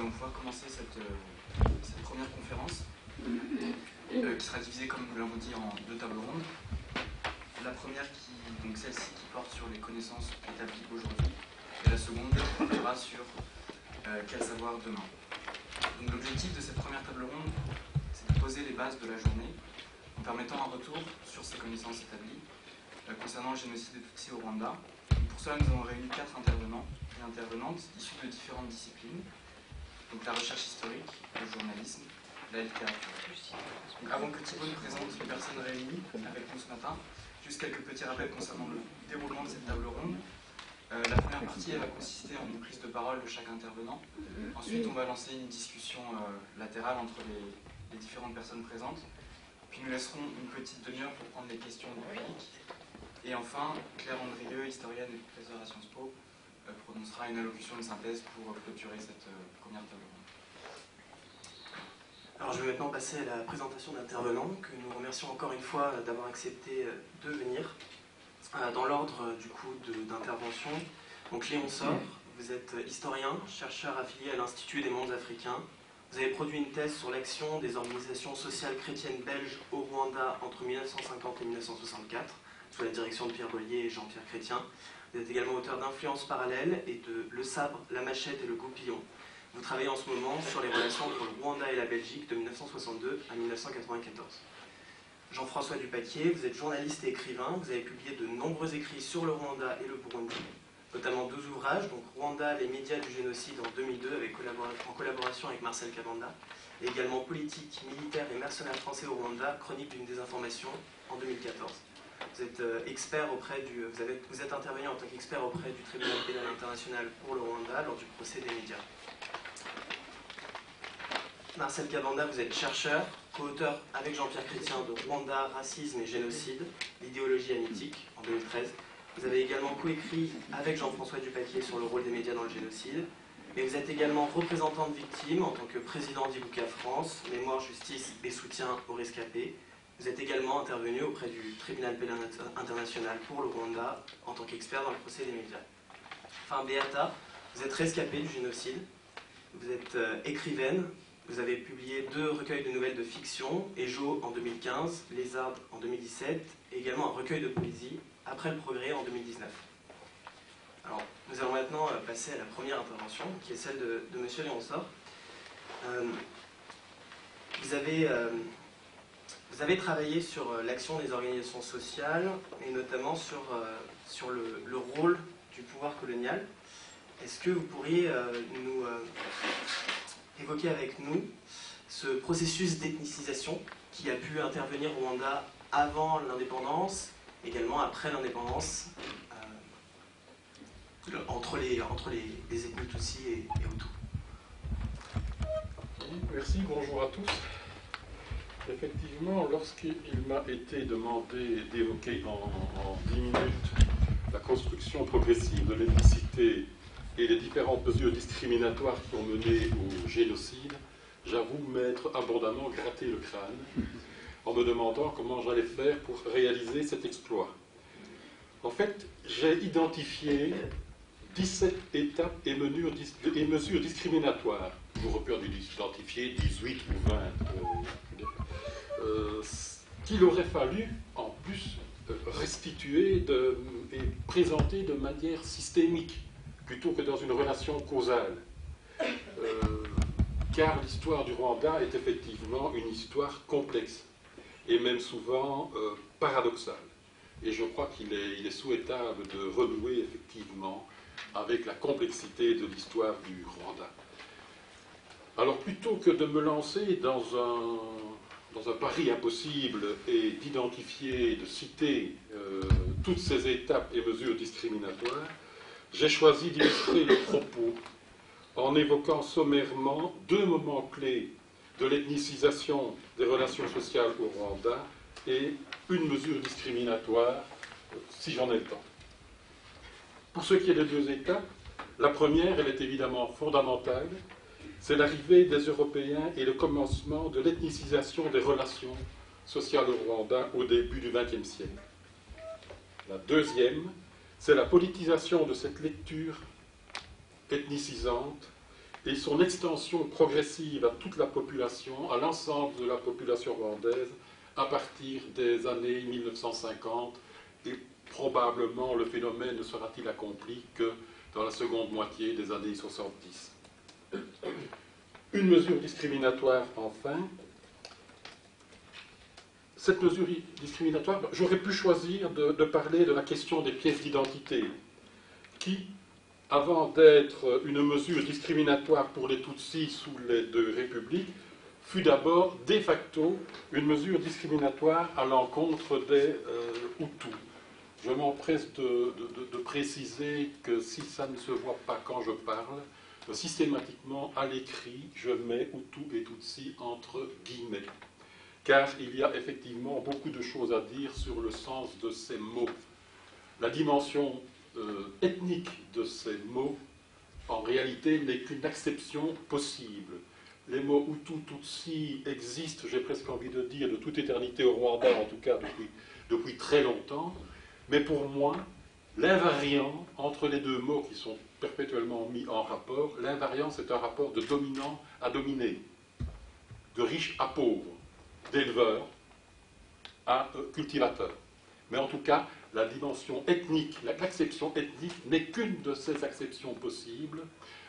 allons pouvoir commencer cette première conférence qui sera divisée, comme nous l'avons dit, en deux tables rondes. La première, donc celle-ci, qui porte sur les connaissances établies aujourd'hui, et la seconde portera sur quel savoir demain. Donc l'objectif de cette première table ronde, c'est de poser les bases de la journée en permettant un retour sur ces connaissances établies concernant le génocide des Tutsis au Rwanda. Pour cela, nous avons réuni 4 intervenants et intervenantes issus de différentes disciplines, donc la recherche historique, le journalisme, la littérature. Donc avant que Thibaut nous présente les personnes réunies avec nous ce matin, juste quelques petits rappels concernant le déroulement de cette table ronde. La première partie, elle va consister en une prise de parole de chaque intervenant. Ensuite, on va lancer une discussion latérale entre les différentes personnes présentes. Puis nous laisserons une petite demi-heure pour prendre les questions du public. Et enfin, Claire Andrieux, historienne et professeure à Sciences Po, prononcera une allocution de synthèse pour clôturer cette première table ronde. Alors je vais maintenant passer à la présentation d'intervenants, que nous remercions encore une fois d'avoir accepté de venir. Dans l'ordre du coup d'intervention, donc Léon Sor, vous êtes historien, chercheur affilié à l'Institut des mondes africains. Vous avez produit une thèse sur l'action des organisations sociales chrétiennes belges au Rwanda entre 1950 et 1964, sous la direction de Pierre Bollier et Jean-Pierre Chrétien. Vous êtes également auteur d'Influences parallèles et de Le sabre, la machette et le goupillon. Vous travaillez en ce moment sur les relations entre le Rwanda et la Belgique de 1962 à 1994. Jean-François Dupaquier, vous êtes journaliste et écrivain. Vous avez publié de nombreux écrits sur le Rwanda et le Burundi, notamment 2 ouvrages, donc Rwanda, les médias du génocide en 2002, en collaboration avec Marcel Kabanda, et également Politique, militaire et mercenaires français au Rwanda, chronique d'une désinformation en 2014. Vous êtes expert vous êtes intervenu en tant qu'expert auprès du tribunal pénal international pour le Rwanda lors du procès des médias. Marcel Kabanda, vous êtes chercheur, co-auteur avec Jean-Pierre Chrétien de Rwanda, racisme et génocide, l'idéologie hamitique en 2013. Vous avez également coécrit avec Jean-François Dupaquier sur le rôle des médias dans le génocide. Et vous êtes également représentant de victimes en tant que président d'Ibuka France, Mémoire, Justice et Soutien aux rescapés. Vous êtes également intervenu auprès du tribunal pénal international pour le Rwanda en tant qu'expert dans le procès des médias. Enfin, Beata, vous êtes rescapée du génocide. Vous êtes écrivaine. Vous avez publié 2 recueils de nouvelles de fiction, Ejo en 2015, Lézard en 2017, et également un recueil de poésie, Après le progrès en 2019. Alors, nous allons maintenant passer à la première intervention, qui est celle de M. Léon Sor. Vous avez travaillé sur l'action des organisations sociales, et notamment sur le rôle du pouvoir colonial. Est-ce que vous pourriez nous évoquer avec nous ce processus d'ethnicisation qui a pu intervenir au Rwanda avant l'indépendance, également après l'indépendance, entre les ethnies Tutsi et Hutu. Merci, bonjour à tous. Effectivement, lorsqu'il m'a été demandé d'évoquer en 10 minutes la construction progressive de l'ethnicité et les différentes mesures discriminatoires qui ont mené au génocide, j'avoue m'être abondamment gratté le crâne en me demandant comment j'allais faire pour réaliser cet exploit. En fait, j'ai identifié 17 étapes et mesures discriminatoires. J'aurais pu en identifier 18 ou 20. Qu'il aurait fallu, en plus, restituer et présenter de manière systémique, plutôt que dans une relation causale. Car l'histoire du Rwanda est effectivement une histoire complexe, et même souvent paradoxale. Et je crois qu'il est souhaitable de renouer effectivement avec la complexité de l'histoire du Rwanda. Alors plutôt que de me lancer dans un pari impossible et d'identifier, de citer toutes ces étapes et mesures discriminatoires, j'ai choisi d'illustrer le propos en évoquant sommairement 2 moments clés de l'ethnicisation des relations sociales au Rwanda et une mesure discriminatoire, si j'en ai le temps. Pour ce qui est des 2 étapes, la première, elle est évidemment fondamentale, c'est l'arrivée des Européens et le commencement de l'ethnicisation des relations sociales au Rwanda au début du XXe siècle. La deuxième, c'est la politisation de cette lecture ethnicisante et son extension progressive à toute la population, à l'ensemble de la population rwandaise, à partir des années 1950, et probablement le phénomène ne sera-t-il accompli que dans la seconde moitié des années 70. Une mesure discriminatoire, enfin. Cette mesure discriminatoire, j'aurais pu choisir de parler de la question des pièces d'identité, qui, avant d'être une mesure discriminatoire pour les Tutsis sous les deux républiques, fut d'abord de facto une mesure discriminatoire à l'encontre des Hutus. Je m'empresse de préciser que si ça ne se voit pas quand je parle, systématiquement à l'écrit, je mets Hutu et Tutsi entre guillemets. Car il y a effectivement beaucoup de choses à dire sur le sens de ces mots. La dimension ethnique de ces mots, en réalité, n'est qu'une acception possible. Les mots Hutu, Tutsi existent, j'ai presque envie de dire, de toute éternité au Rwanda, en tout cas depuis très longtemps. Mais pour moi, l'invariant entre les deux mots qui sont perpétuellement mis en rapport, l'invariant, c'est un rapport de dominant à dominé, de riche à pauvre, d'éleveur à cultivateur. Mais en tout cas, la dimension ethnique, l'acception ethnique n'est qu'une de ces acceptions possibles,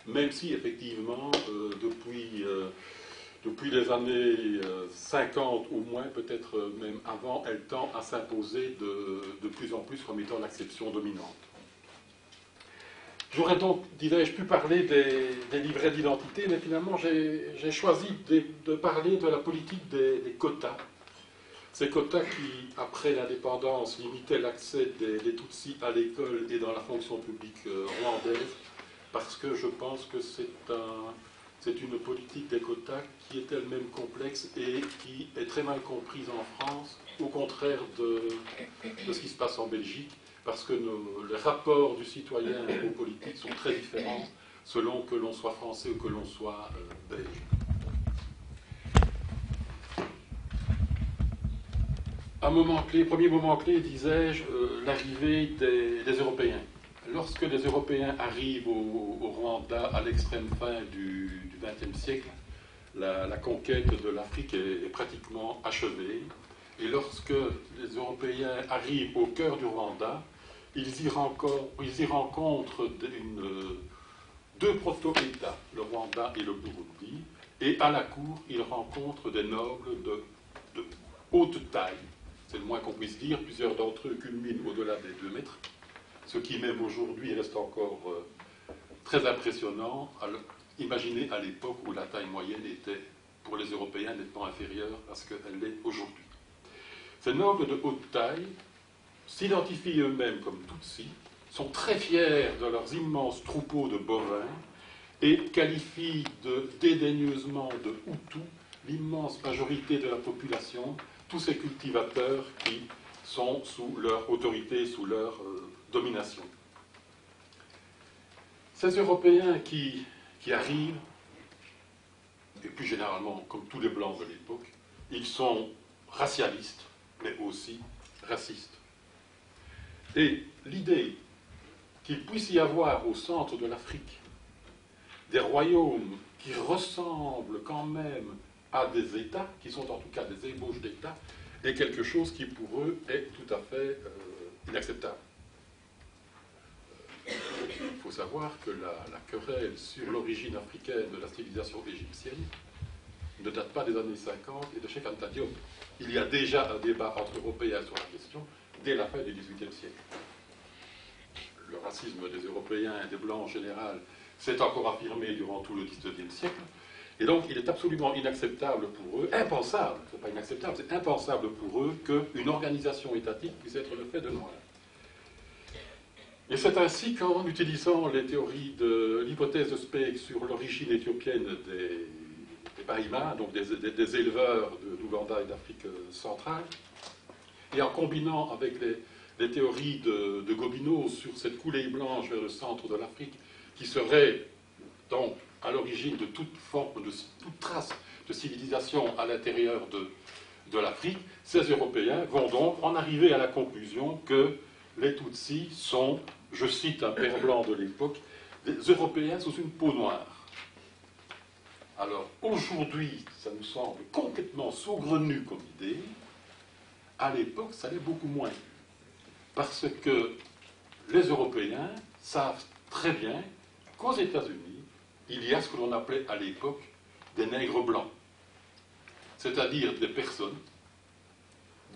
même si effectivement, depuis les années 50 ou moins, peut-être même avant, elle tend à s'imposer de plus en plus comme étant l'acception dominante. J'aurais donc, disais-je, pu parler des livrets d'identité, mais finalement j'ai choisi de parler de la politique des quotas. Ces quotas qui, après l'indépendance, limitaient l'accès des Tutsis à l'école et dans la fonction publique rwandaise, parce que je pense que c'est une politique des quotas qui est elle-même complexe et qui est très mal comprise en France, au contraire de ce qui se passe en Belgique, parce que les rapports du citoyen aux politiques sont très différents selon que l'on soit français ou que l'on soit belge. Un moment clé, premier moment clé, disais-je, l'arrivée des Européens. Lorsque les Européens arrivent au Rwanda à l'extrême fin du XXe siècle, la conquête de l'Afrique est pratiquement achevée. Et lorsque les Européens arrivent au cœur du Rwanda, ils y rencontrent deux proto-États, le Rwanda et le Burundi, et à la cour, ils rencontrent des nobles de haute taille. C'est le moins qu'on puisse dire, plusieurs d'entre eux culminent au-delà des 2 mètres, ce qui même aujourd'hui reste encore très impressionnant. Imaginez à l'époque où la taille moyenne était, pour les Européens, nettement inférieure à ce qu'elle l'est aujourd'hui. Ces nobles de haute taille s'identifient eux-mêmes comme Tutsis, sont très fiers de leurs immenses troupeaux de bovins et qualifient dédaigneusement de Hutus l'immense majorité de la population, tous ces cultivateurs qui sont sous leur autorité, sous leur domination. Ces Européens qui arrivent, et plus généralement, comme tous les Blancs de l'époque, ils sont racialistes, mais aussi racistes. Et l'idée qu'il puisse y avoir au centre de l'Afrique des royaumes qui ressemblent quand même à des États, qui sont en tout cas des ébauches d'États, est quelque chose qui pour eux est tout à fait inacceptable. Il faut savoir que la querelle sur l'origine africaine de la civilisation égyptienne ne date pas des années 50 et de Cheikh Anta Diop. Il y a déjà un débat entre Européens sur la question dès la fin du XVIIIe siècle. Le racisme des Européens et des Blancs en général s'est encore affirmé durant tout le XIXe siècle. Et donc, il est absolument inacceptable pour eux, impensable, c'est pas inacceptable, c'est impensable pour eux qu'une organisation étatique puisse être le fait de Noirs. Et c'est ainsi qu'en utilisant les théories de l'hypothèse de Speck sur l'origine éthiopienne des Bahima, donc des éleveurs d'Ouganda et d'Afrique centrale, et en combinant avec les théories de Gobineau sur cette coulée blanche vers le centre de l'Afrique, qui serait donc à l'origine de toute forme, de toute trace de civilisation à l'intérieur de l'Afrique, ces Européens vont donc en arriver à la conclusion que les Tutsis sont, je cite un père blanc de l'époque, des Européens sous une peau noire. Alors aujourd'hui, ça nous semble complètement saugrenu comme idée. À l'époque, ça l'est beaucoup moins. Parce que les Européens savent très bien qu'aux États-Unis, il y a ce que l'on appelait à l'époque des nègres blancs. C'est-à-dire des personnes,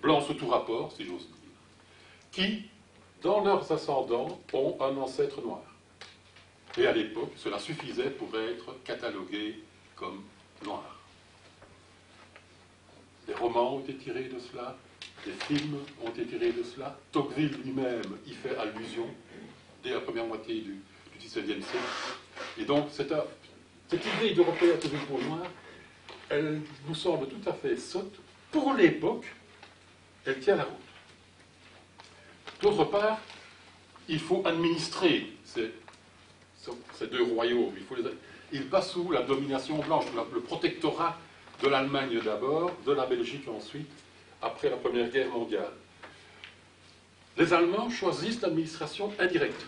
blancs sous tout rapport, si j'ose dire, qui, dans leurs ascendants, ont un ancêtre noir. Et à l'époque, cela suffisait pour être catalogué comme noir. Des romans ont été tirés de cela, des films ont été tirés de cela. Tocqueville lui-même y fait allusion dès la première moitié du XVIIe siècle. Et donc, cette idée d'Européen toujours pour noir, elle nous semble tout à fait sotte. Pour l'époque, elle tient la route. D'autre part, il faut administrer ces deux royaumes. Ils passent sous la domination blanche, le protectorat de l'Allemagne d'abord, de la Belgique ensuite, après la Première Guerre mondiale. Les Allemands choisissent l'administration indirecte.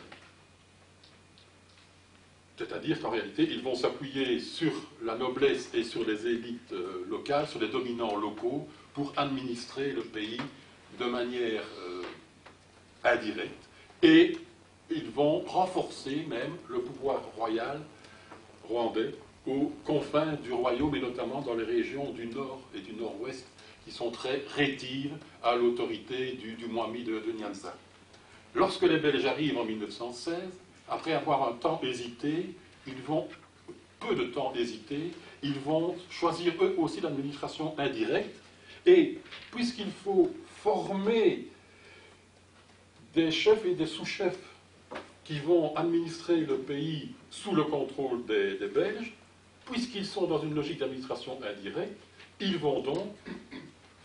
C'est-à-dire qu'en réalité, ils vont s'appuyer sur la noblesse et sur les élites locales, sur les dominants locaux, pour administrer le pays de manière indirecte. Et ils vont renforcer même le pouvoir royal rwandais aux confins du royaume, et notamment dans les régions du nord et du nord-ouest, qui sont très rétives à l'autorité du Mwami de Nyanza. Lorsque les Belges arrivent en 1916, après avoir un temps hésité, peu de temps hésité, ils vont choisir eux aussi l'administration indirecte, et puisqu'il faut former des chefs et des sous-chefs qui vont administrer le pays sous le contrôle des Belges, puisqu'ils sont dans une logique d'administration indirecte, ils vont donc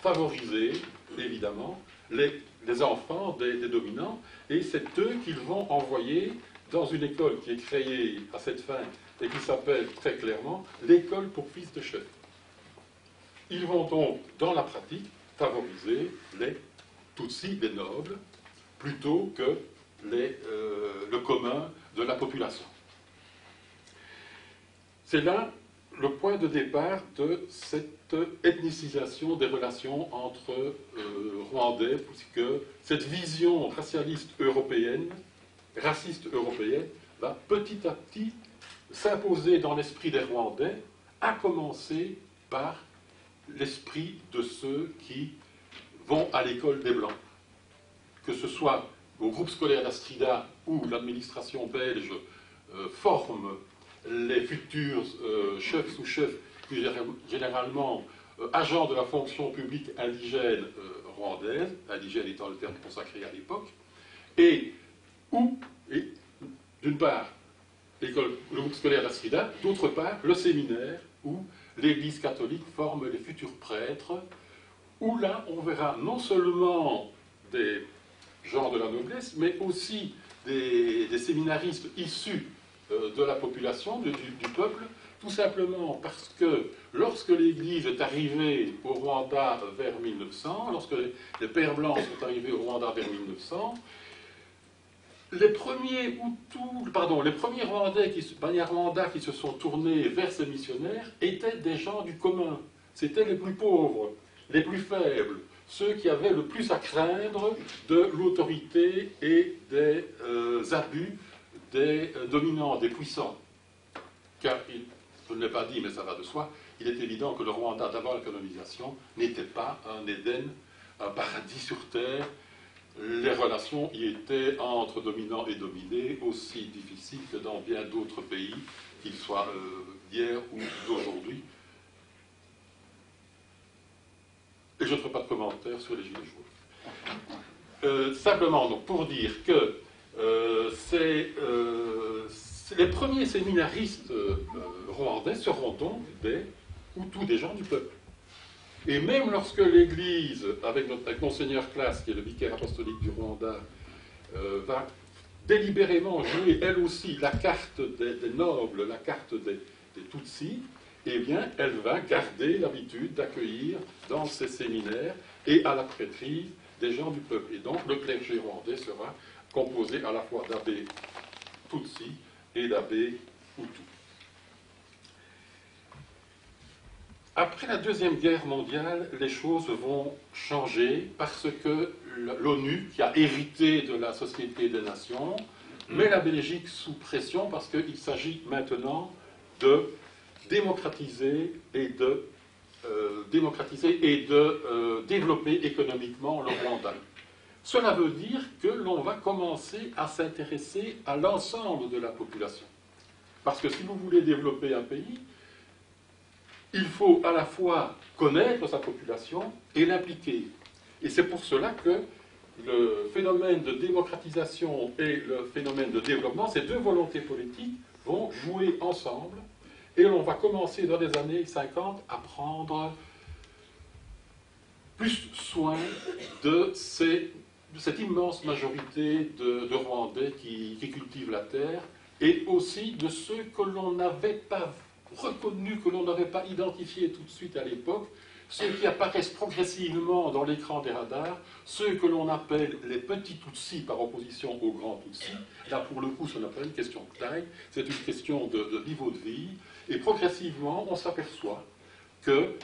favoriser, évidemment, les enfants des dominants, et c'est eux qu'ils vont envoyer dans une école qui est créée à cette fin et qui s'appelle très clairement l'école pour fils de chef. Ils vont donc, dans la pratique, favoriser les Tutsis, les nobles, plutôt que le commun de la population. C'est là le point de départ de cette ethnicisation des relations entre Rwandais, puisque cette vision raciste européenne va petit à petit s'imposer dans l'esprit des Rwandais, à commencer par l'esprit de ceux qui vont à l'école des Blancs. Que ce soit au groupe scolaire d'Astrida, où l'administration belge forme les futurs chefs sous-chefs, généralement agents de la fonction publique indigène rwandaise, indigène étant le terme consacré à l'époque, et d'une part, le groupe scolaire d'Astrida, d'autre part, le séminaire, où l'Église catholique forme les futurs prêtres, où là, on verra non seulement des gens de la noblesse, mais aussi des séminaristes issus de la population, du peuple, tout simplement parce que lorsque l'Église est arrivée au Rwanda vers 1900, lorsque les Pères Blancs sont arrivés au Rwanda vers 1900, les premiers Banyarwanda qui se sont tournés vers ces missionnaires étaient des gens du commun. C'étaient les plus pauvres, les plus faibles, ceux qui avaient le plus à craindre de l'autorité et des abus des dominants, des puissants. Car, je ne l'ai pas dit, mais ça va de soi, il est évident que le Rwanda, d'avant la colonisation, n'était pas un Éden, un paradis sur terre. Les relations y étaient entre dominants et dominés aussi difficiles que dans bien d'autres pays, qu'ils soient d'hier ou d'aujourd'hui. Et je ne ferai pas de commentaires sur les Gilets jaunes. Simplement, donc, pour dire que les premiers séminaristes rwandais seront donc des Hutus, des gens du peuple. Et même lorsque l'Église, avec Monseigneur Classe, qui est le vicaire apostolique du Rwanda, va délibérément jouer elle aussi la carte des nobles, la carte des Tutsis, eh bien, elle va garder l'habitude d'accueillir dans ses séminaires et à la prêtrise des gens du peuple. Et donc, le clergé rwandais sera composé à la fois d'abbés Tutsis et d'abbés Hutus. Après la Deuxième Guerre mondiale, les choses vont changer parce que l'ONU, qui a hérité de la Société des Nations, met la Belgique sous pression parce qu'il s'agit maintenant de démocratiser et de développer économiquement le Rwanda. Cela veut dire que l'on va commencer à s'intéresser à l'ensemble de la population. Parce que si vous voulez développer un pays, il faut à la fois connaître sa population et l'impliquer. Et c'est pour cela que le phénomène de démocratisation et le phénomène de développement, ces deux volontés politiques vont jouer ensemble. Et on va commencer dans les années 50 à prendre plus soin de cette immense majorité de Rwandais qui cultivent la terre, et aussi de ceux que l'on n'avait pas reconnus, que l'on n'avait pas identifiés tout de suite à l'époque, ceux qui apparaissent progressivement dans l'écran des radars, ceux que l'on appelle les petits Tutsis par opposition aux grands Tutsis. Là, pour le coup, ce n'est pas une question de taille, c'est une question de niveau de vie. Et progressivement, on s'aperçoit que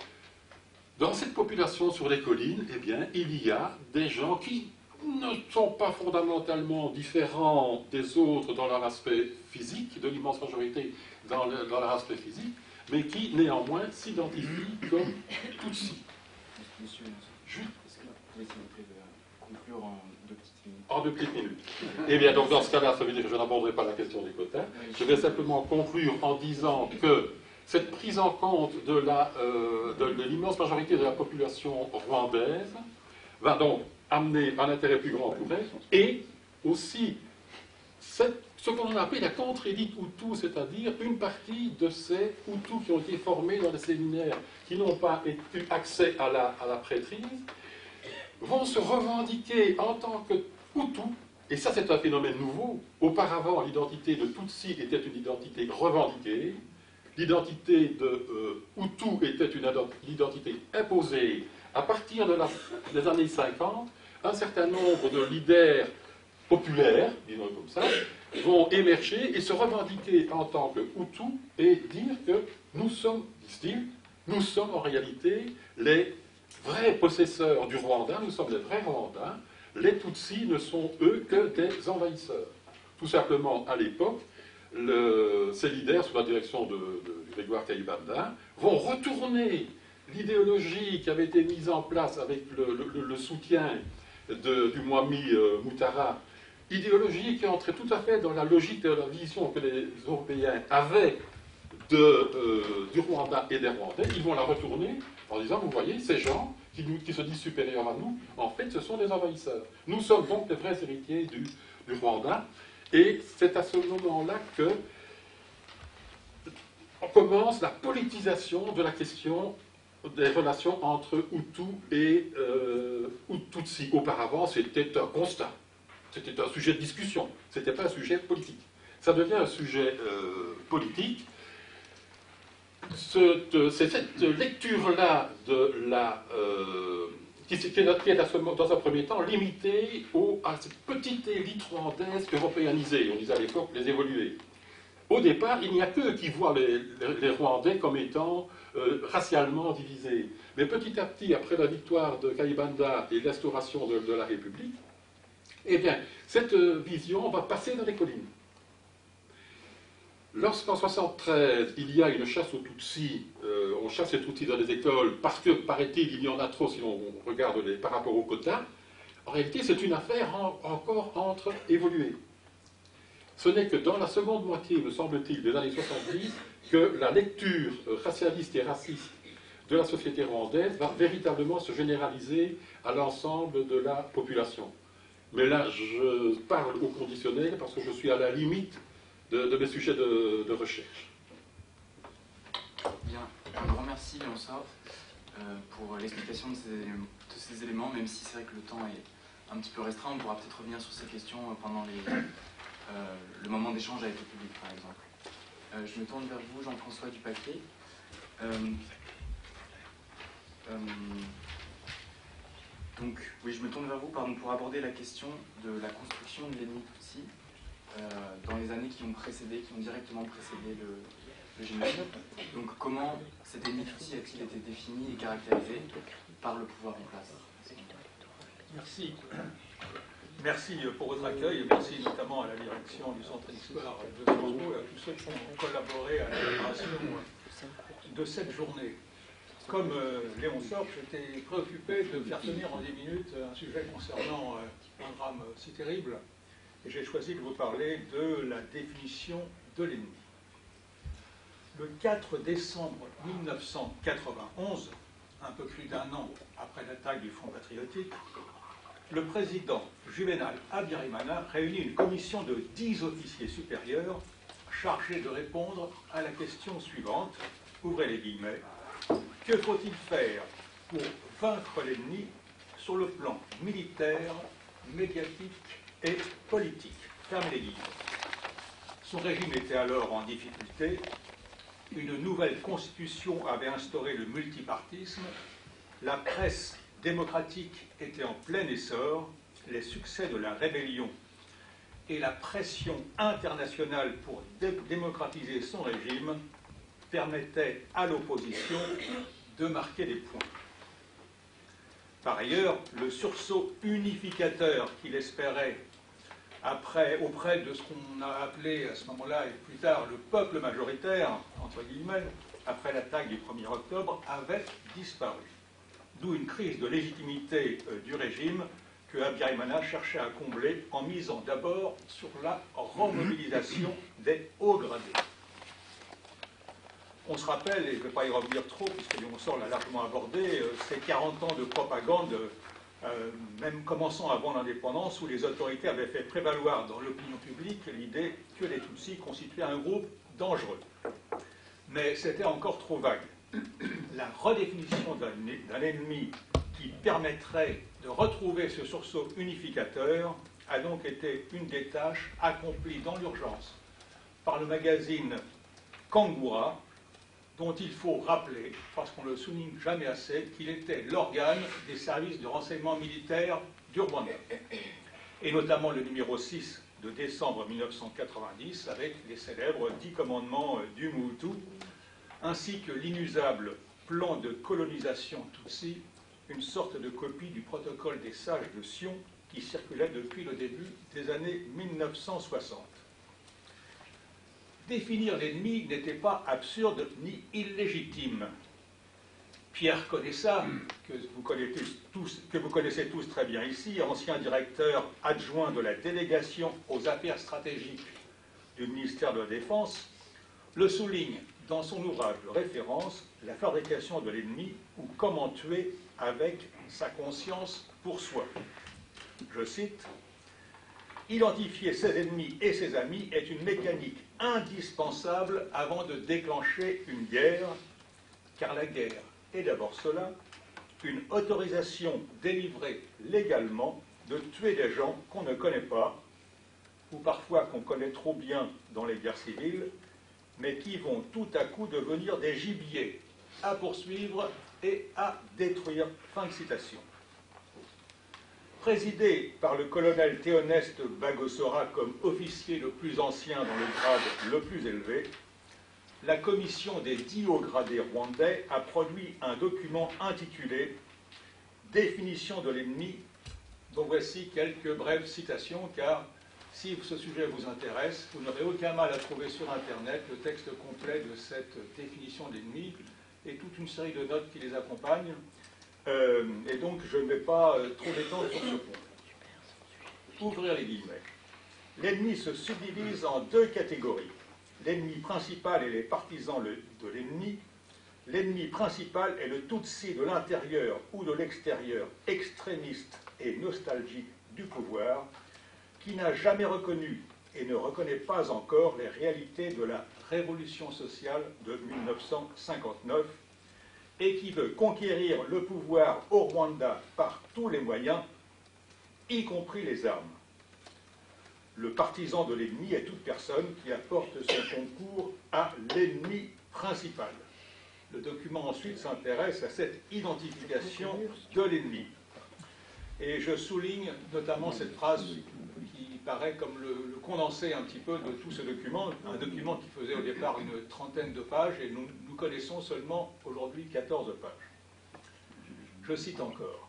dans cette population sur les collines, eh bien, il y a des gens qui ne sont pas fondamentalement différents des autres dans leur aspect physique, de l'immense majorité dans leur aspect physique, mais qui néanmoins s'identifient comme Tutsis. Monsieur, est-ce que vous pouvez s'il vous plaît conclure en 2 petites minutes? En 2 petites minutes. Eh bien, donc dans ce cas-là, ça veut dire que je n'aborderai pas la question des quotas. Je vais simplement conclure en disant que cette prise en compte de l'immense majorité de la population rwandaise va donc amener un intérêt plus grand pour elle, et aussi ce qu'on appelle la contre-élite Hutu, c'est-à-dire une partie de ces Hutus qui ont été formés dans les séminaires, qui n'ont pas eu accès à la prêtrise, vont se revendiquer en tant que Hutus, et ça c'est un phénomène nouveau. Auparavant, l'identité de Tutsi était une identité revendiquée, l'identité de Hutu était une identité imposée. À partir des années 50, un certain nombre de leaders populaires, disons comme ça, vont émerger et se revendiquer en tant que Hutu et dire que nous sommes, disent-ils, nous sommes en réalité les vrais possesseurs du Rwanda, nous sommes les vrais Rwandais, les Tutsis ne sont eux que des envahisseurs. Tout simplement, à l'époque, ces leaders, sous la direction de Grégoire Kayibanda, vont retourner l'idéologie qui avait été mise en place avec le soutien du Mwami Mutara, idéologie qui entrait tout à fait dans la logique de la vision que les Européens avaient du Rwanda et des Rwandais. Ils vont la retourner en disant, vous voyez, ces gens qui se disent supérieurs à nous, en fait, ce sont des envahisseurs. Nous sommes donc les vrais héritiers du Rwanda. Et c'est à ce moment-là que on commence la politisation de la question des relations entre Hutu et Tutsi. Auparavant, c'était un constat, c'était un sujet de discussion, ce n'était pas un sujet politique. Ça devient un sujet politique. C'est cette lecture-là de la... qui est dans un premier temps limitée à cette petite élite rwandaise européanisée, on disait à l'époque les évolués. Au départ, il n'y a qu'eux qui voient les Rwandais comme étant racialement divisés. Mais petit à petit, après la victoire de Kayibanda et l'instauration de la République, eh bien, cette vision va passer dans les collines. Lorsqu'en 1973, il y a une chasse aux Tutsis, on chasse les Tutsis dans les écoles parce que, paraît-il, il y en a trop si l'on regarde par rapport aux quotas, en réalité, c'est une affaire encore entre évolués. Ce n'est que dans la seconde moitié, me semble-t-il, des années 70, que la lecture racialiste et raciste de la société rwandaise va véritablement se généraliser à l'ensemble de la population. Mais là, je parle au conditionnel parce que je suis à la limite de mes sujets de recherche. Bien, je vous remercie, Léonsa, pour l'explication de ces éléments, même si c'est vrai que le temps est un petit peu restreint, on pourra peut-être revenir sur ces questions pendant le moment d'échange avec le public, par exemple. Je me tourne vers vous, Jean-François Dupaquier. Donc, oui, je me tourne vers vous pour aborder la question de la construction de l'ennemi Tutsi dans les années qui ont directement précédé GIMEL. Donc comment cet ennemi Tutsi a-t-il été défini et caractérisé par le pouvoir en place? Merci. Merci pour votre accueil et merci notamment à la direction du Centre d'Histoire de Strasbourg et à tous ceux qui ont collaboré à la préparation de cette journée. Comme Léon Sorge, j'étais préoccupé de faire tenir en 10 minutes un sujet concernant un drame si terrible et j'ai choisi de vous parler de la définition de l'ennemi. Le 4 décembre 1991, un peu plus d'un an après l'attaque du Front patriotique, le président Juvénal Habyarimana réunit une commission de 10 officiers supérieurs chargés de répondre à la question suivante, ouvrez les guillemets, que faut-il faire pour vaincre l'ennemi sur le plan militaire, médiatique et politique? Fermez les guillemets. Son régime était alors en difficulté, une nouvelle constitution avait instauré le multipartisme, la presse démocratique était en plein essor, les succès de la rébellion et la pression internationale pour démocratiser son régime permettaient à l'opposition de marquer des points. Par ailleurs, le sursaut unificateur qu'il espérait auprès de ce qu'on a appelé à ce moment-là et plus tard le peuple majoritaire, entre guillemets, après l'attaque du 1er octobre, avait disparu. D'où une crise de légitimité du régime que Habyarimana cherchait à combler en misant d'abord sur la remobilisation des hauts gradés. On se rappelle, et je ne vais pas y revenir trop, puisque Léon Sorge l'a largement abordé, ces 40 ans de propagande, même commençant avant l'indépendance, où les autorités avaient fait prévaloir dans l'opinion publique l'idée que les Tutsis constituaient un groupe dangereux. Mais c'était encore trop vague. La redéfinition d'un ennemi qui permettrait de retrouver ce sursaut unificateur a donc été une des tâches accomplies dans l'urgence par le magazine Kangura, dont il faut rappeler, parce qu'on ne le souligne jamais assez, qu'il était l'organe des services de renseignement militaire du Rwanda. Et notamment le numéro 6 de décembre 1990, avec les célèbres 10 commandements du Mobutu, ainsi que l'inusable plan de colonisation Tutsi, une sorte de copie du protocole des sages de Sion qui circulait depuis le début des années 1960. Définir l'ennemi n'était pas absurde ni illégitime. Pierre Conessa, que vous connaissez tous très bien ici, ancien directeur adjoint de la délégation aux affaires stratégiques du ministère de la Défense, le souligne dans son ouvrage de référence « La fabrication de l'ennemi » ou « Comment tuer avec sa conscience pour soi ». Je cite « Identifier ses ennemis et ses amis est une mécanique indispensable avant de déclencher une guerre, car la guerre est d'abord cela, une autorisation délivrée légalement de tuer des gens qu'on ne connaît pas, ou parfois qu'on connaît trop bien dans les guerres civiles, mais qui vont tout à coup devenir des gibiers à poursuivre et à détruire. » Fin de citation. Présidé par le colonel Théoneste Bagosora comme officier le plus ancien dans le grade le plus élevé, la commission des 10 hauts gradés rwandais a produit un document intitulé « Définition de l'ennemi », dont voici quelques brèves citations, car si ce sujet vous intéresse, vous n'aurez aucun mal à trouver sur Internet le texte complet de cette définition de l'ennemi et toute une série de notes qui les accompagnent. Et donc, je ne vais pas trop m'étendre sur ce point. Ouvrir les guillemets. L'ennemi se subdivise en 2 catégories. L'ennemi principal et les partisans de l'ennemi. L'ennemi principal est le Tutsi de l'intérieur ou de l'extérieur, extrémiste et nostalgique du pouvoir, qui n'a jamais reconnu et ne reconnaît pas encore les réalités de la révolution sociale de 1959 et qui veut conquérir le pouvoir au Rwanda par tous les moyens, y compris les armes. Le partisan de l'ennemi est toute personne qui apporte son concours à l'ennemi principal. Le document ensuite s'intéresse à cette identification de l'ennemi. Et je souligne notamment cette phrase qui paraît comme le condensé un petit peu de tout ce document, un document qui faisait au départ une trentaine de pages, et nous connaissons seulement aujourd'hui 14 pages. Je cite encore.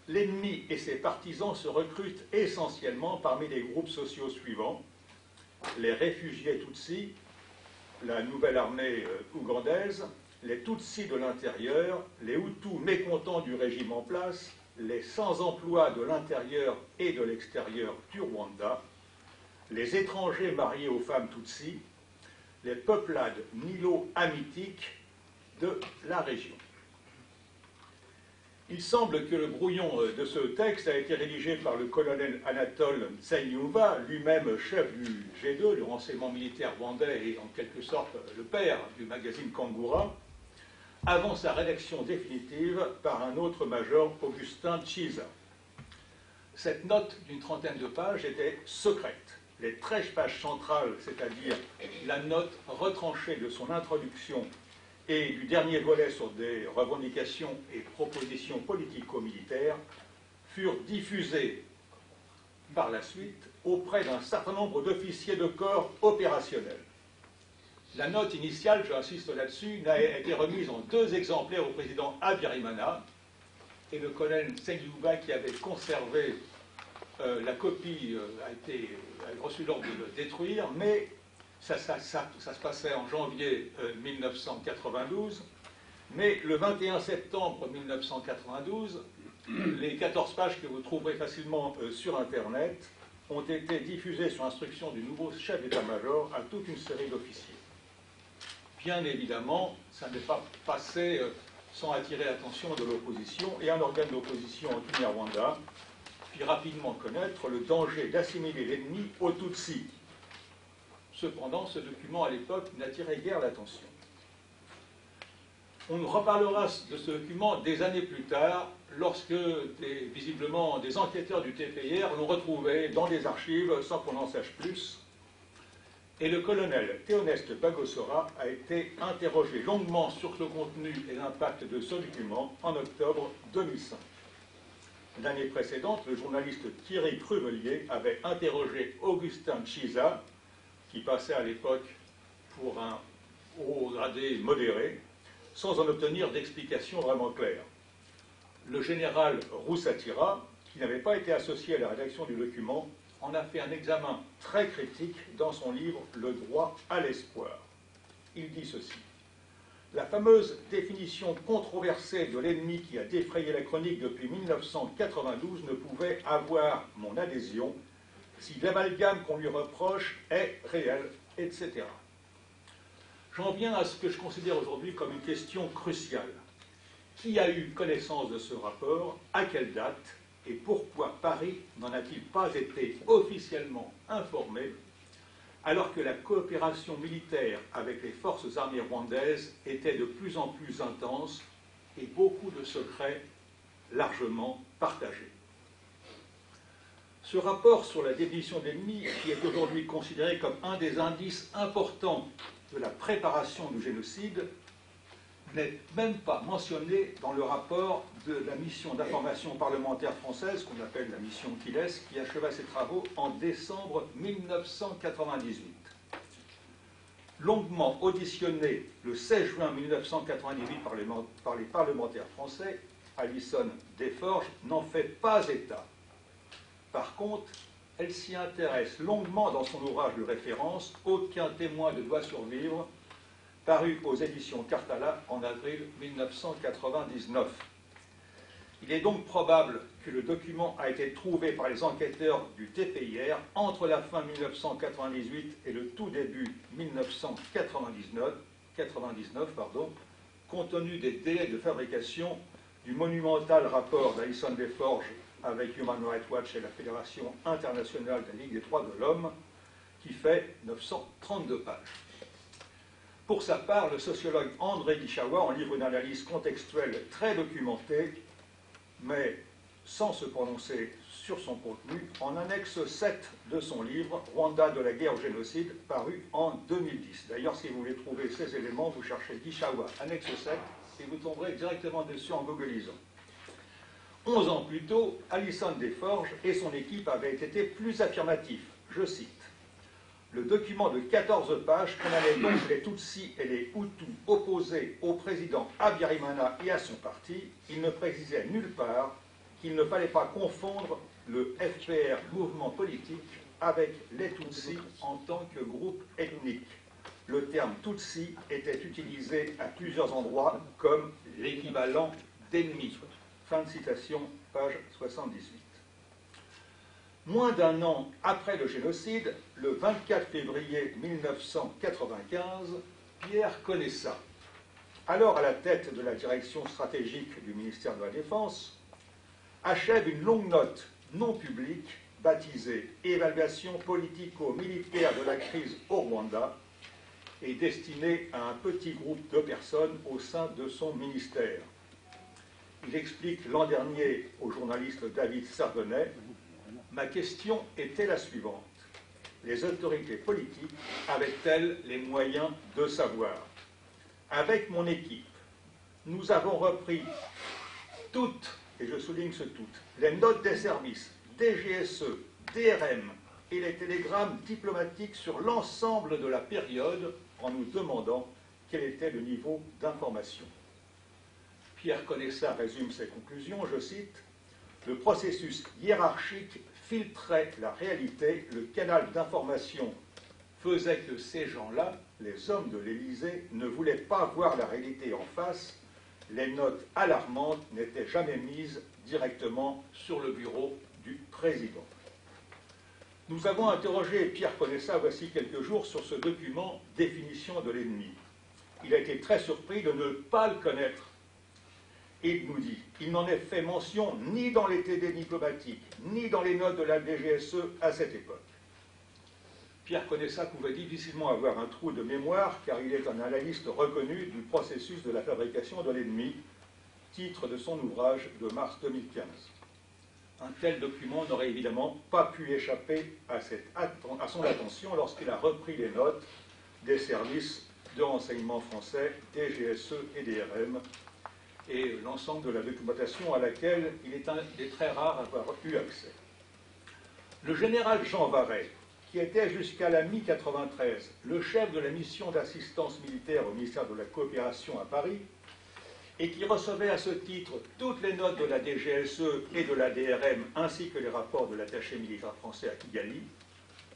« L'ennemi et ses partisans se recrutent essentiellement parmi les groupes sociaux suivants, les réfugiés Tutsis, la nouvelle armée ougandaise, les Tutsis de l'intérieur, les Hutus mécontents du régime en place, les sans-emploi de l'intérieur et de l'extérieur du Rwanda, les étrangers mariés aux femmes Tutsis, les peuplades nilo-hamitiques de la région. » Il semble que le brouillon de ce texte a été rédigé par le colonel Anatole Nsengiyumva, lui-même chef du G2, le renseignement militaire rwandais et en quelque sorte le père du magazine Kangura, avant sa rédaction définitive par un autre major, Augustin Chiza. Cette note d'une trentaine de pages était secrète. Les 13 pages centrales, c'est-à-dire la note retranchée de son introduction et du dernier volet sur des revendications et propositions politico-militaires, furent diffusées par la suite auprès d'un certain nombre d'officiers de corps opérationnels. La note initiale, j'insiste là-dessus, a été remise en 2 exemplaires au président Habyarimana, et le colonel Nsengiyumva, qui avait conservé la copie, a reçu l'ordre de le détruire, mais ça se passait en janvier 1992, mais le 21 septembre 1992, les 14 pages que vous trouverez facilement sur Internet ont été diffusées sur instruction du nouveau chef d'état-major à toute une série d'officiers. Bien évidemment, ça n'est pas passé sans attirer l'attention de l'opposition, et un organe d'opposition en Kinyarwanda fit rapidement connaître le danger d'assimiler l'ennemi aux Tutsis. Cependant, ce document à l'époque n'attirait guère l'attention. On reparlera de ce document des années plus tard, lorsque visiblement des enquêteurs du TPIR l'ont retrouvé dans des archives sans qu'on en sache plus. Et le colonel Théoneste Bagosora a été interrogé longuement sur le contenu et l'impact de ce document en octobre 2005. L'année précédente, le journaliste Thierry Cruvelier avait interrogé Augustin Chiza, qui passait à l'époque pour un haut gradé modéré, sans en obtenir d'explications vraiment claires. Le général Roussatira, qui n'avait pas été associé à la rédaction du document, en a fait un examen très critique dans son livre « Le droit à l'espoir ». Il dit ceci. « La fameuse définition controversée de l'ennemi qui a défrayé la chronique depuis 1992 ne pouvait avoir mon adhésion si l'amalgame qu'on lui reproche est réel, etc. » J'en viens à ce que je considère aujourd'hui comme une question cruciale. Qui a eu connaissance de ce rapport, à quelle date, et pourquoi Paris n'en a-t-il pas été officiellement informé, alors que la coopération militaire avec les forces armées rwandaises était de plus en plus intense et beaucoup de secrets largement partagés. Ce rapport sur la définition de l'ennemi, qui est aujourd'hui considéré comme un des indices importants de la préparation du génocide, n'est même pas mentionné dans le rapport de la mission d'information parlementaire française, qu'on appelle la mission Kiles, qui acheva ses travaux en décembre 1998. Longuement auditionné le 16 juin 1998 par les parlementaires français, Alison Desforges n'en fait pas état. Par contre, elle s'y intéresse longuement dans son ouvrage de référence « Aucun témoin ne doit survivre », paru aux éditions Cartala en avril 1999. Il est donc probable que le document a été trouvé par les enquêteurs du TPIR entre la fin 1998 et le tout début 1999, compte tenu des délais de fabrication du monumental rapport d'Alison Desforges avec Human Rights Watch et la Fédération internationale de la Ligue des droits de l'homme, qui fait 932 pages. Pour sa part, le sociologue André Gichawa en livre une analyse contextuelle très documentée, mais sans se prononcer sur son contenu, en annexe 7 de son livre « Rwanda de la guerre au génocide », paru en 2010. D'ailleurs, si vous voulez trouver ces éléments, vous cherchez Gichawa, annexe 7, et vous tomberez directement dessus en googlisant. 11 ans plus tôt, Alison Desforges et son équipe avaient été plus affirmatifs. Je cite. Le document de 14 pages condamnait donc les Tutsis et les Hutus opposés au président Habyarimana et à son parti. Il ne précisait nulle part qu'il ne fallait pas confondre le FPR mouvement politique avec les Tutsis en tant que groupe ethnique. Le terme Tutsi était utilisé à plusieurs endroits comme l'équivalent d'ennemi. Fin de citation, page 78. Moins d'un an après le génocide, le 24 février 1995, Pierre Conessa, alors à la tête de la direction stratégique du ministère de la Défense, achève une longue note non publique baptisée « Évaluation politico-militaire de la crise au Rwanda » et destinée à un petit groupe de personnes au sein de son ministère. Il explique l'an dernier au journaliste David Sardonnet: ma question était la suivante. Les autorités politiques avaient-elles les moyens de savoir? Avec mon équipe, nous avons repris toutes, et je souligne ce toutes, les notes des services, DGSE, DRM et les télégrammes diplomatiques sur l'ensemble de la période en nous demandant quel était le niveau d'information. Pierre Conessa résume ses conclusions, je cite, « Le processus hiérarchique filtrait la réalité, le canal d'information faisait que ces gens-là, les hommes de l'Élysée, ne voulaient pas voir la réalité en face, les notes alarmantes n'étaient jamais mises directement sur le bureau du président. » Nous avons interrogé Pierre Conessa voici quelques jours sur ce document « Définition de l'ennemi ». Il a été très surpris de ne pas le connaître. Et il nous dit, il n'en est fait mention ni dans les TD diplomatiques, ni dans les notes de la DGSE à cette époque. Pierre Conessa pouvait difficilement avoir un trou de mémoire, car il est un analyste reconnu du processus de la fabrication de l'ennemi, titre de son ouvrage de mars 2015. Un tel document n'aurait évidemment pas pu échapper à son attention lorsqu'il a repris les notes des services de renseignement français, DGSE et DRM, et l'ensemble de la documentation à laquelle il est un des très rares à avoir eu accès. Le général Jean Varret, qui était jusqu'à la mi-93 le chef de la mission d'assistance militaire au ministère de la Coopération à Paris, et qui recevait à ce titre toutes les notes de la DGSE et de la DRM, ainsi que les rapports de l'attaché militaire français à Kigali,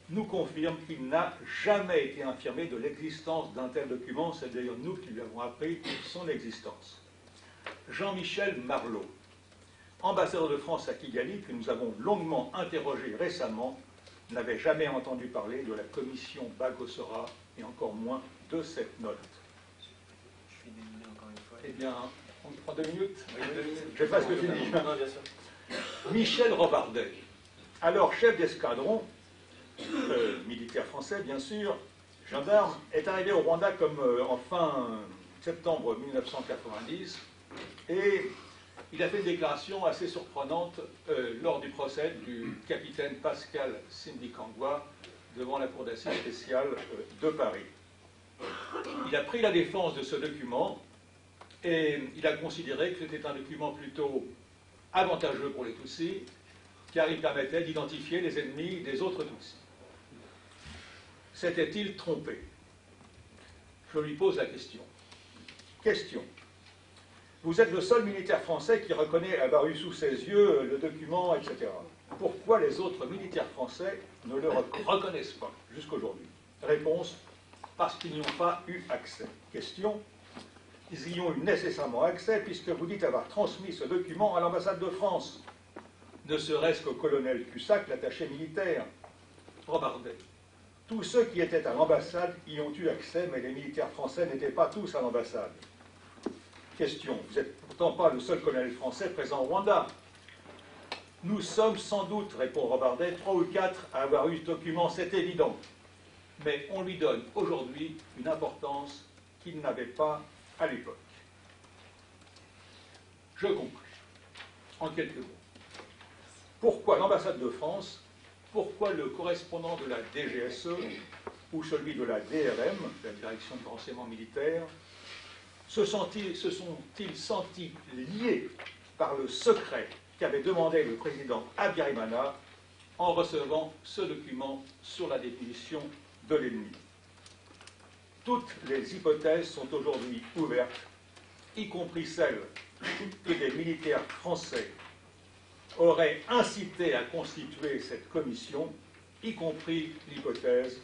nous confirme qu'il n'a jamais été infirmé de l'existence d'un tel document. C'est d'ailleurs nous qui lui avons appris son existence. Jean-Michel Marlot, ambassadeur de France à Kigali, que nous avons longuement interrogé récemment, n'avait jamais entendu parler de la commission Bagosora et encore moins de cette note. Je suis désolé encore une fois. Eh bien, on prend 2 minutes. Oui, 2 minutes. J'ai presque fini. Non, bien sûr. Michel Robardet, alors chef d'escadron, militaire français bien sûr, gendarme, est arrivé au Rwanda comme en fin septembre 1990 et il a fait une déclaration assez surprenante lors du procès du capitaine Pascal Sindikangwa devant la cour d'assises spéciale de Paris. Il a pris la défense de ce document et il a considéré que c'était un document plutôt avantageux pour les Tutsis car il permettait d'identifier les ennemis des autres Tutsis. S'était-il trompé? Je lui pose la question. Question. Vous êtes le seul militaire français qui reconnaît avoir eu sous ses yeux le document, etc. Pourquoi les autres militaires français ne le reconnaissent pas jusqu'aujourd'hui? Réponse, parce qu'ils n'y ont pas eu accès. Question, ils y ont eu nécessairement accès puisque vous dites avoir transmis ce document à l'ambassade de France, ne serait-ce qu'au colonel Cussac, l'attaché militaire. Robardet. Tous ceux qui étaient à l'ambassade y ont eu accès, mais les militaires français n'étaient pas tous à l'ambassade. Question, vous n'êtes pourtant pas le seul colonel français présent au Rwanda. Nous sommes sans doute, répond Robardet, 3 ou 4 à avoir eu ce document, c'est évident. Mais on lui donne aujourd'hui une importance qu'il n'avait pas à l'époque. Je conclus en quelques mots. Pourquoi l'ambassade de France? Pourquoi le correspondant de la DGSE ou celui de la DRM, la Direction de renseignement militaire, se sont-ils sentis liés par le secret qu'avait demandé le président Habyarimana en recevant ce document sur la définition de l'ennemi. Toutes les hypothèses sont aujourd'hui ouvertes, y compris celle que des militaires français auraient incité à constituer cette commission, y compris l'hypothèse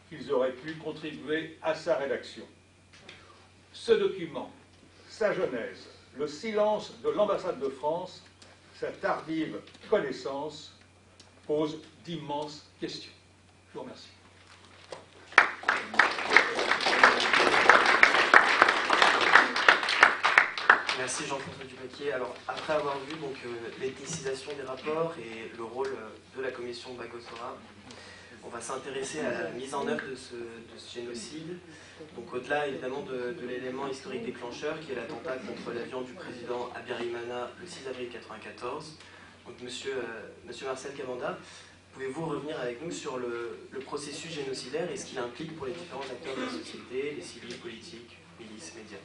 qu'ils auraient pu contribuer à sa rédaction. Ce document, sa genèse, le silence de l'ambassade de France, sa tardive connaissance, posent d'immenses questions. Je vous remercie. Merci Jean-François Dupaquier. Alors, après avoir vu donc, l'ethnicisation des rapports et le rôle de la commission Bagosora, on va s'intéresser à la mise en œuvre de ce génocide. Donc, au-delà évidemment de l'élément historique déclencheur qui est l'attentat contre l'avion du président Habyarimana le 6 avril 1994. Donc, monsieur Marcel Cavanda, pouvez-vous revenir avec nous sur le processus génocidaire et ce qu'il implique pour les différents acteurs de la société, les civils, politiques, milices, médias?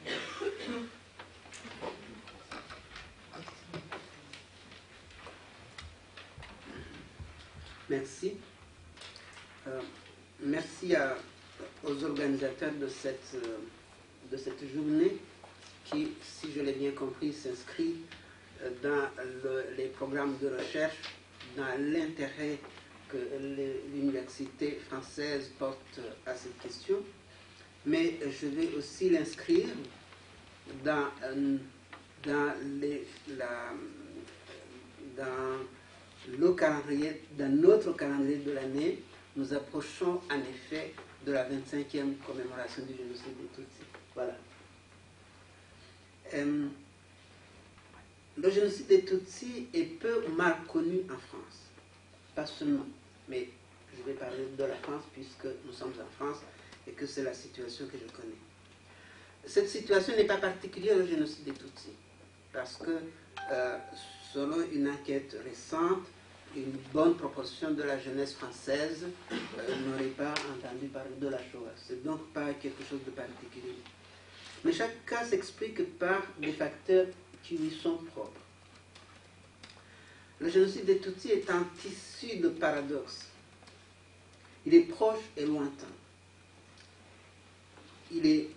Merci. Merci aux organisateurs de cette journée qui, si je l'ai bien compris, s'inscrit dans les programmes de recherche, dans l'intérêt que l'université française porte à cette question. Mais je vais aussi l'inscrire dans notre calendrier de l'année. Nous approchons en effet de la 25e commémoration du génocide des Tutsis. Voilà. Le génocide des Tutsis est peu ou mal connu en France. Pas seulement, mais je vais parler de la France puisque nous sommes en France et que c'est la situation que je connais. Cette situation n'est pas particulière au génocide des Tutsis, parce que selon une enquête récente, une bonne proportion de la jeunesse française n'aurait pas entendu parler de la Shoah. C'est donc pas quelque chose de particulier. Mais chaque cas s'explique par des facteurs qui lui sont propres. Le génocide des Tutsis est un tissu de paradoxes. Il est proche et lointain. Il est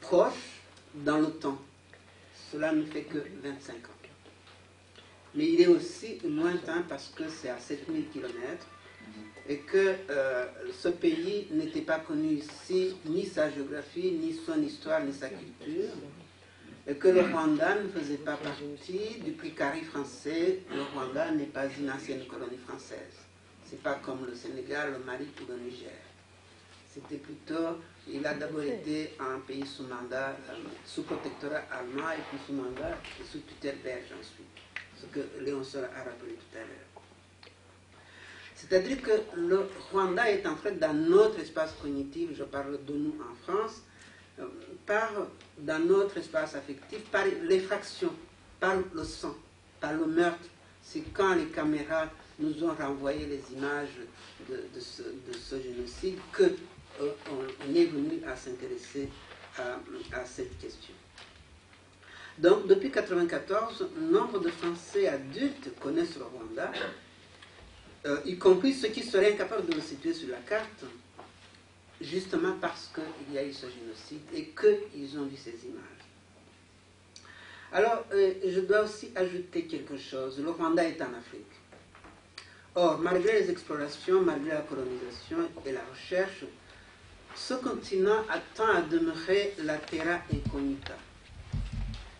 proche dans le temps. Cela ne fait que 25 ans. Mais il est aussi lointain parce que c'est à 7000 km et que ce pays n'était pas connu ici, ni sa géographie, ni son histoire, ni sa culture, et que le Rwanda ne faisait pas partie du Prikari français. Le Rwanda n'est pas une ancienne colonie française. Ce n'est pas comme le Sénégal, le Mali ou le Niger. C'était plutôt, il a d'abord été un pays sous mandat, sous protectorat allemand, et puis sous mandat et sous tutelle belge ensuite. Ce que Léon Sor a rappelé tout à l'heure. C'est-à-dire que le Rwanda est entré dans notre espace cognitif, je parle de nous en France, dans notre espace affectif, par l'effraction, par le sang, par le meurtre. C'est quand les caméras nous ont renvoyé les images de ce génocide qu'on est venu à s'intéresser à cette question. Donc, depuis 1994, nombre de Français adultes connaissent le Rwanda, y compris ceux qui seraient incapables de le situer sur la carte, justement parce qu'il y a eu ce génocide et qu'ils ont vu ces images. Alors, je dois aussi ajouter quelque chose. Le Rwanda est en Afrique. Or, malgré les explorations, malgré la colonisation et la recherche, ce continent tend à demeurer la terra incognita,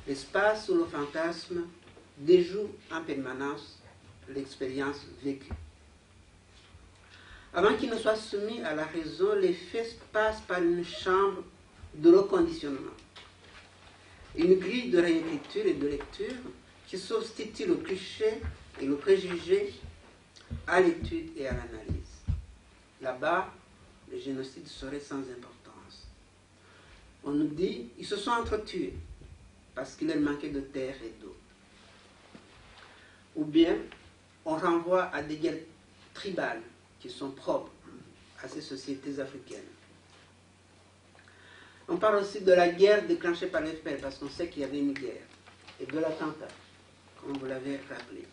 l'espace où le fantasme déjoue en permanence l'expérience vécue. Avant qu'il ne soit soumis à la raison, les faits passent par une chambre de reconditionnement, une grille de réécriture et de lecture qui substitue le cliché et le préjugé à l'étude et à l'analyse. Là-bas, le génocide serait sans importance. On nous dit qu'ils se sont entretués parce qu'il leur manquait de terre et d'eau. Ou bien, on renvoie à des guerres tribales qui sont propres à ces sociétés africaines. On parle aussi de la guerre déclenchée par les FPR, parce qu'on sait qu'il y avait une guerre, et de l'attentat on vous l'avait rappelé.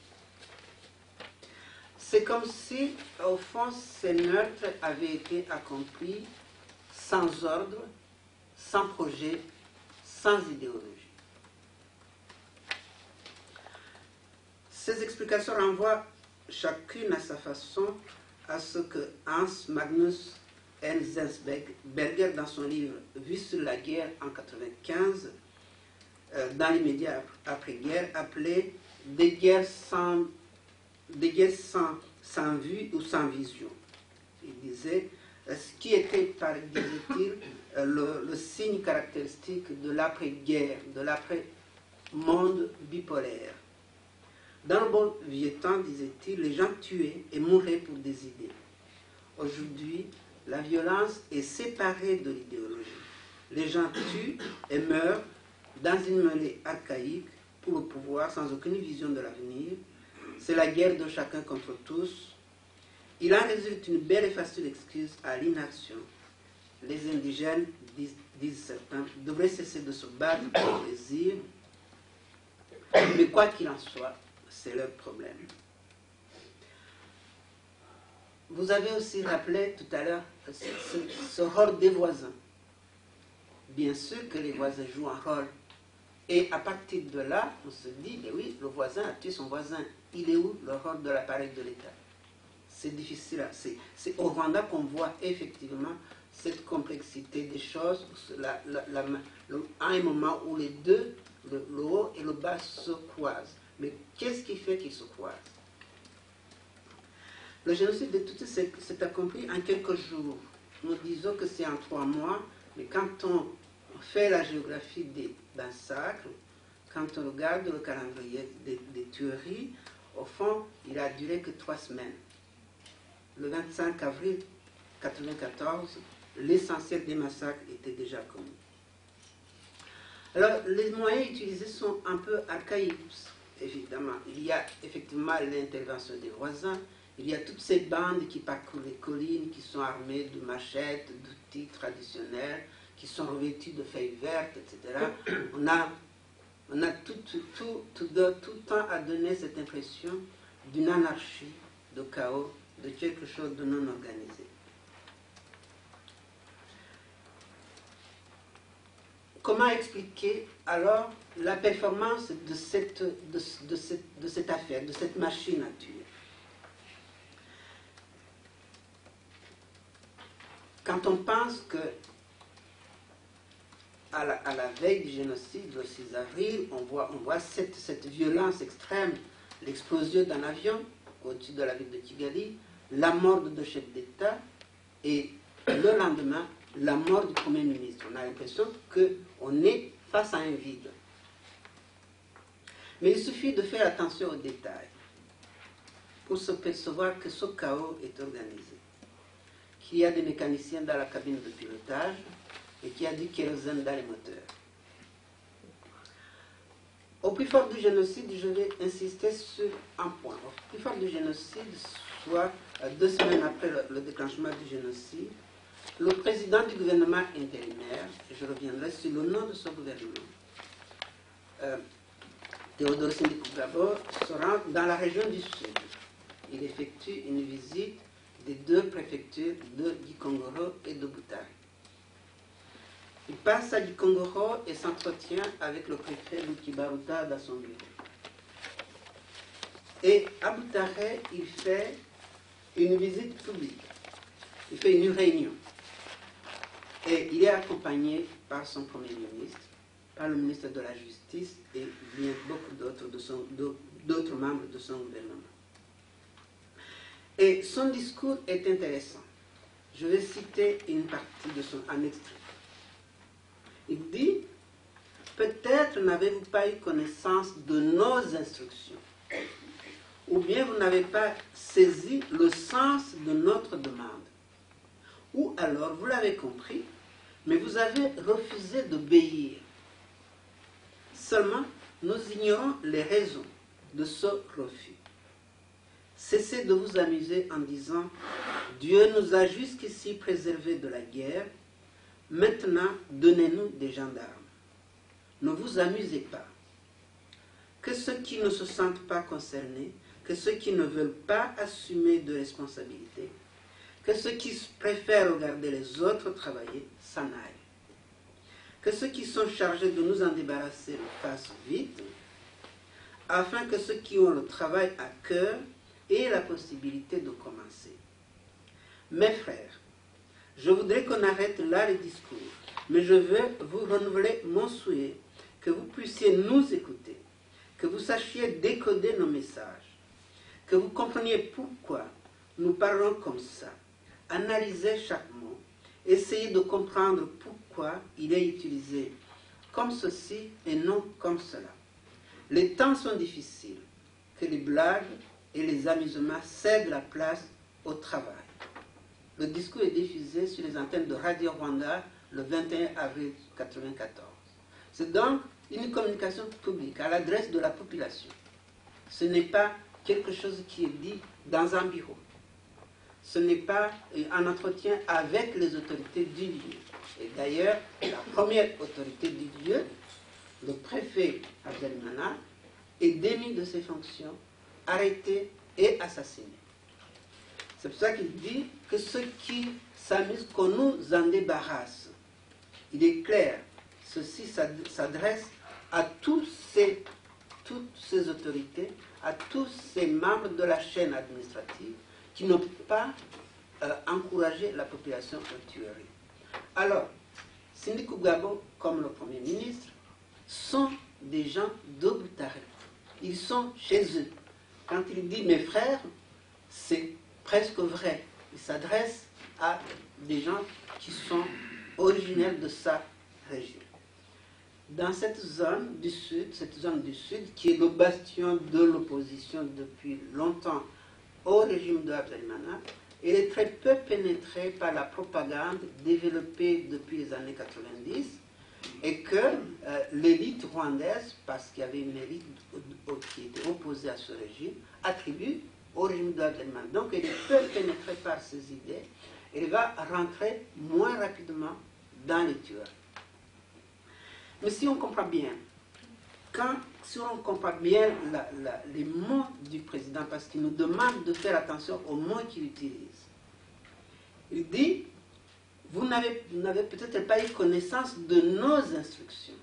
C'est comme si, au fond, ces meurtres avaient été accomplis sans ordre, sans projet, sans idéologie. Ces explications renvoient chacune à sa façon à ce que Hans Magnus Enzensberger, dans son livre Vue sur la guerre en 1995, dans les médias après-guerre, appelait des guerres sans vue ou sans vision. Il disait ce qui était, disait-il, le signe caractéristique de l'après-guerre, de l'après-monde bipolaire. Dans le bon vieux temps, disait-il, les gens tuaient et mouraient pour des idées. Aujourd'hui, la violence est séparée de l'idéologie. Les gens tuent et meurent dans une mêlée archaïque pour le pouvoir, sans aucune vision de l'avenir. C'est la guerre de chacun contre tous. Il en résulte une belle et facile excuse à l'inaction. Les indigènes, disent certains, devraient cesser de se battre pour le plaisir. Mais quoi qu'il en soit, c'est leur problème. Vous avez aussi rappelé tout à l'heure ce rôle des voisins. Bien sûr que les voisins jouent un rôle. Et à partir de là, on se dit, mais oui, le voisin a tué son voisin. Il est où le rôle de l'appareil de l'État? C'est difficile. C'est au Rwanda qu'on voit effectivement cette complexité des choses, à un moment où les deux, le haut et le bas, se croisent. Mais qu'est-ce qui fait qu'ils se croisent? Le génocide de Tutsi s'est accompli en quelques jours. Nous disons que c'est en 3 mois, mais quand on fait la géographie des massacres, quand on regarde le calendrier des tueries, au fond, il a duré que 3 semaines. Le 25 avril 1994, l'essentiel des massacres était déjà connu. Alors, les moyens utilisés sont un peu archaïques, évidemment. Il y a effectivement l'intervention des voisins, il y a toutes ces bandes qui parcourent les collines, qui sont armées de machettes, d'outils traditionnels, qui sont revêtus de feuilles vertes, etc. On a tout le temps à donner cette impression d'une anarchie, de chaos, de quelque chose de non organisé. Comment expliquer alors la performance de cette affaire, de cette machine à tuer? Quand on pense que à la veille du génocide, le 6 avril, on voit cette violence extrême, l'explosion d'un avion au-dessus de la ville de Kigali, la mort de 2 chefs d'État et le lendemain, la mort du Premier ministre. On a l'impression qu'on est face à un vide. Mais il suffit de faire attention aux détails pour se percevoir que ce chaos est organisé. Qu'il y a des mécaniciens dans la cabine de pilotage et qu'il y a du kérosène dans les moteurs. Au plus fort du génocide, je vais insister sur un point. Au plus fort du génocide, soit 2 semaines après le déclenchement du génocide, le président du gouvernement intérimaire, et je reviendrai sur le nom de ce gouvernement, Théodore Sindikugabo, se rend dans la région du Sud. Il effectue une visite des 2 préfectures de Gikongoro et de Butare. Il passe à Gikongoro et s'entretient avec le préfet Lukibaruta dans son bureau. Et à Butare, il fait une visite publique. Il fait une réunion. Et il est accompagné par son Premier ministre, par le ministre de la Justice et bien beaucoup d'autres membres de son gouvernement. Et son discours est intéressant. Je vais citer une partie de un extrait. Il dit, peut-être n'avez-vous pas eu connaissance de nos instructions, ou bien vous n'avez pas saisi le sens de notre demande, ou alors vous l'avez compris, mais vous avez refusé d'obéir. Seulement, nous ignorons les raisons de ce refus. Cessez de vous amuser en disant « Dieu nous a jusqu'ici préservés de la guerre, maintenant donnez-nous des gendarmes. » Ne vous amusez pas. que ceux qui ne se sentent pas concernés, que ceux qui ne veulent pas assumer de responsabilité, que ceux qui préfèrent regarder les autres travailler s'en aillent. Que ceux qui sont chargés de nous en débarrasser le fassent vite, afin que ceux qui ont le travail à cœur aient la possibilité de commencer. Mes frères, je voudrais qu'on arrête là les discours, mais je veux vous renouveler mon souhait que vous puissiez nous écouter, que vous sachiez décoder nos messages, que vous compreniez pourquoi nous parlons comme ça. Analysez chaque mot, essayez de comprendre pourquoi il est utilisé comme ceci et non comme cela. Les temps sont difficiles, que les blagues et les amusements cèdent la place au travail. Le discours est diffusé sur les antennes de Radio Rwanda le 21 avril 1994. C'est donc une communication publique à l'adresse de la population. Ce n'est pas quelque chose qui est dit dans un bureau. Ce n'est pas un entretien avec les autorités du lieu. Et d'ailleurs, la première autorité du lieu, le préfet Habyarimana, est démis de ses fonctions, arrêté et assassiné. C'est pour ça qu'il dit que ceux qui s'amusent, qu'on nous en débarrasse. Il est clair, ceci s'adresse à toutes ces autorités, à tous ces membres de la chaîne administrative qui n'ont pas encouragé la population aux tueries. Alors, Sindi Kugabo, comme le Premier ministre, sont des gens de Butare. Ils sont chez eux. Quand il dit « mes frères », c'est presque vrai. Il s'adresse à des gens qui sont originaires de sa région. Dans cette zone du Sud, qui est le bastion de l'opposition depuis longtemps au régime de Habyarimana, elle est très peu pénétrée par la propagande développée depuis les années 90 et que l'élite rwandaise, parce qu'il y avait une élite qui était opposée à ce régime, attribue au régime de Habyarimana. Donc elle est peu pénétrée par ces idées, elle va rentrer moins rapidement dans les tueurs. Mais si on comprend bien, si on comprend bien les mots du président, parce qu'il nous demande de faire attention aux mots qu'il utilise, il dit, vous n'avez peut-être pas eu connaissance de nos instructions.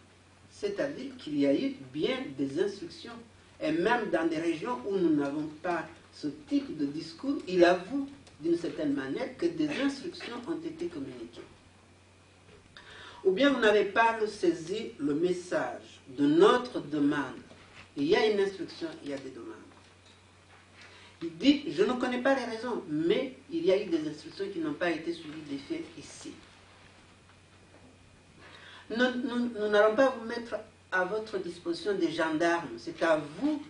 C'est-à-dire qu'il y a eu bien des instructions. Et même dans des régions où nous n'avons pas ce type de discours, il avoue d'une certaine manière que des instructions ont été communiquées. Ou bien vous n'avez pas saisi le message de notre demande. Il y a une instruction, il y a des demandes. Il dit, je ne connais pas les raisons, mais il y a eu des instructions qui n'ont pas été suivies des faits ici. Nous n'allons pas vous mettre à votre disposition des gendarmes. C'est à vous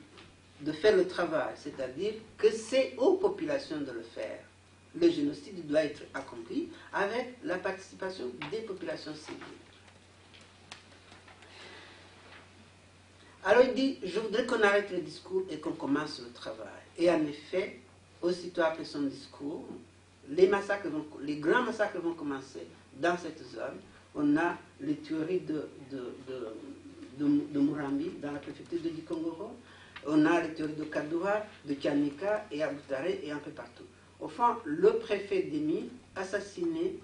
de faire le travail. C'est-à-dire que c'est aux populations de le faire. Le génocide doit être accompli avec la participation des populations civiles. Alors il dit, je voudrais qu'on arrête le discours et qu'on commence le travail. Et en effet, aussitôt après son discours, les grands massacres vont commencer dans cette zone. On a les tueries de Murambi, dans la préfecture de Gikongoro. On a les tueries de Kadoua, de Kianika et à Butare et un peu partout. Au fond, le préfet démis, assassiné,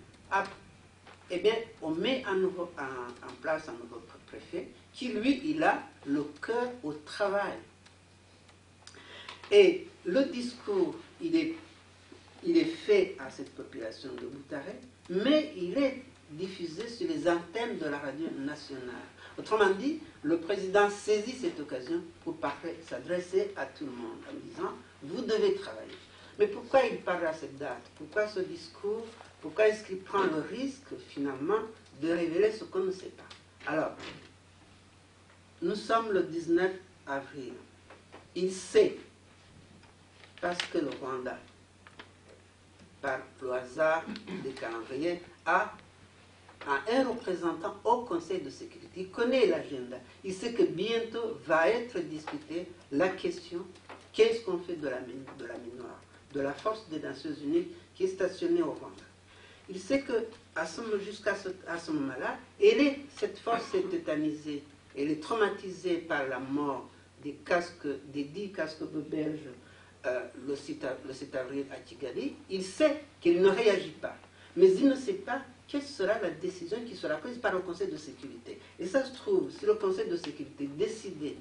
eh bien, on met en place un nouveau préfet qui, lui, il a le cœur au travail. Et le discours, il est fait à cette population de Butare, mais il est diffusé sur les antennes de la radio nationale. Autrement dit, le président saisit cette occasion pour s'adresser à tout le monde en disant « vous devez travailler ». Mais pourquoi il parle à cette date? Pourquoi ce discours? Pourquoi est-ce qu'il prend le risque, finalement, de révéler ce qu'on ne sait pas? Alors, nous sommes le 19 avril. Il sait, parce que le Rwanda, par le hasard des calendriers, a un représentant au Conseil de sécurité. Il connaît l'agenda. Il sait que bientôt va être discutée la question qu'est-ce qu'on fait de la MINUSMA, de la force des Nations Unies qui est stationnée au Rwanda. Il sait que jusqu'à ce moment-là, cette force est tétanisée, elle est traumatisée par la mort des 10 casques belges le 7 avril à Kigali, il sait qu'il ne réagit pas. Mais il ne sait pas quelle sera la décision qui sera prise par le Conseil de sécurité. Et ça se trouve, si le Conseil de sécurité décidait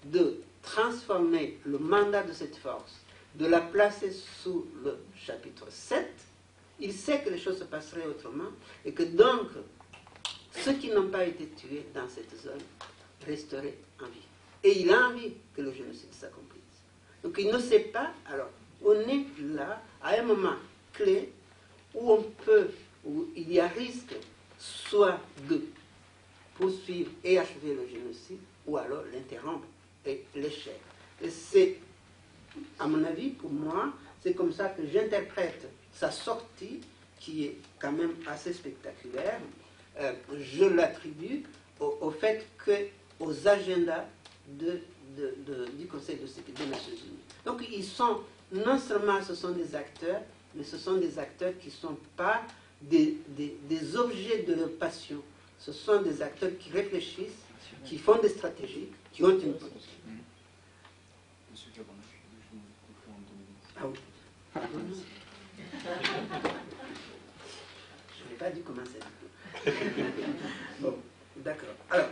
de transformer le mandat de cette force, de la placer sous le chapitre 7, il sait que les choses se passeraient autrement et que donc ceux qui n'ont pas été tués dans cette zone resteraient en vie. Et il a envie que le génocide s'accomplisse. Donc il ne sait pas, alors on est là à un moment clé où il y a risque soit de poursuivre et achever le génocide, ou alors l'interrompre et l'échec. Et c'est, à mon avis, pour moi, c'est comme ça que j'interprète sa sortie, qui est quand même assez spectaculaire. Je l'attribue au fait qu'aux agendas du Conseil de sécurité des Nations Unies. Donc ils sont, non seulement ce sont des acteurs, mais ce sont des acteurs qui ne sont pas des objets de leur passion. Ce sont des acteurs qui réfléchissent, qui font des stratégies, qui ont une politique. Monsieur Cabana, je vous conclue en 2010. Ah oui. Je n'ai pas dû commencer. Bon, d'accord. Alors,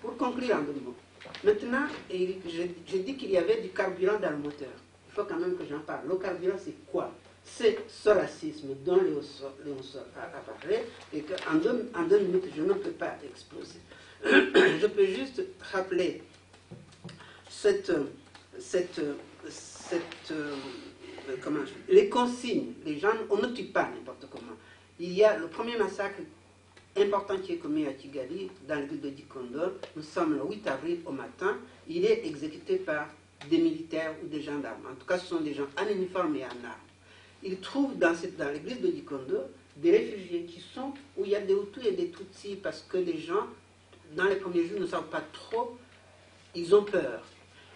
pour conclure en 2 mots. Maintenant, j'ai dit qu'il y avait du carburant dans le moteur. Il faut quand même que j'en parle. Le carburant, c'est quoi? C'est ce racisme dont Léon Sor a parlé et qu'en 2 minutes, je ne peux pas exploser. Je peux juste rappeler les consignes. Les gens, on ne tue pas n'importe comment. Il y a le premier massacre important qui est commis à Kigali, dans le ville de Dikondor. Nous sommes le 8 avril au matin. Il est exécuté par des militaires ou des gendarmes. En tout cas, ce sont des gens en uniforme et en armes. Ils trouvent dans l'église de Dikondor des réfugiés qui sont où il y a des Hutus et des Tutsis, parce que les gens, dans les premiers jours, ne savent pas trop, ils ont peur.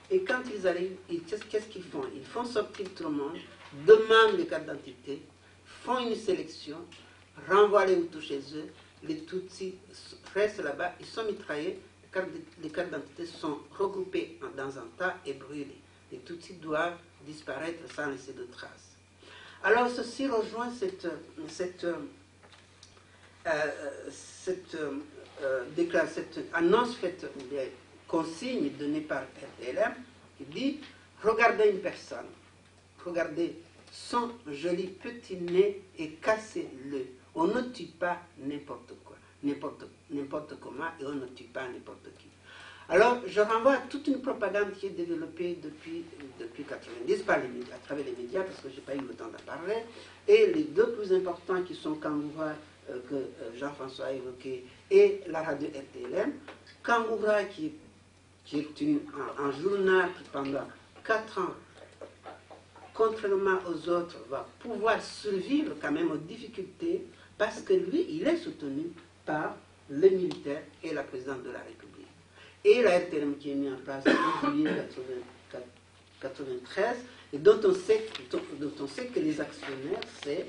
Et quand ils arrivent, qu'est-ce qu'ils font? Ils font sortir tout le monde, demandent les cartes d'identité, font une sélection, renvoient les Hutus chez eux, les Tutsis restent là-bas, ils sont mitraillés, les cartes d'identité sont regroupées dans un tas et brûlées. Les Tutsis doivent disparaître sans laisser de traces. Alors ceci rejoint cette annonce faite, des consignes données par RTLM, qui dit « Regardez une personne, regardez son joli petit nez et cassez-le. On ne tue pas n'importe quoi, n'importe comment, et on ne tue pas n'importe qui. » Alors, je renvoie à toute une propagande qui est développée depuis 1990 à travers les médias, parce que je n'ai pas eu le temps d'en parler. Et les 2 plus importants qui sont Kangoura, que Jean-François a évoqué, et la radio RTLM. Kangoura, qui est un journal qui, pendant 4 ans, contrairement aux autres, va pouvoir survivre quand même aux difficultés, parce que lui, il est soutenu par les militaires et la présidente de la République. Et la RTLM qui est mise en place en juillet 1993, et dont on sait que les actionnaires, c'est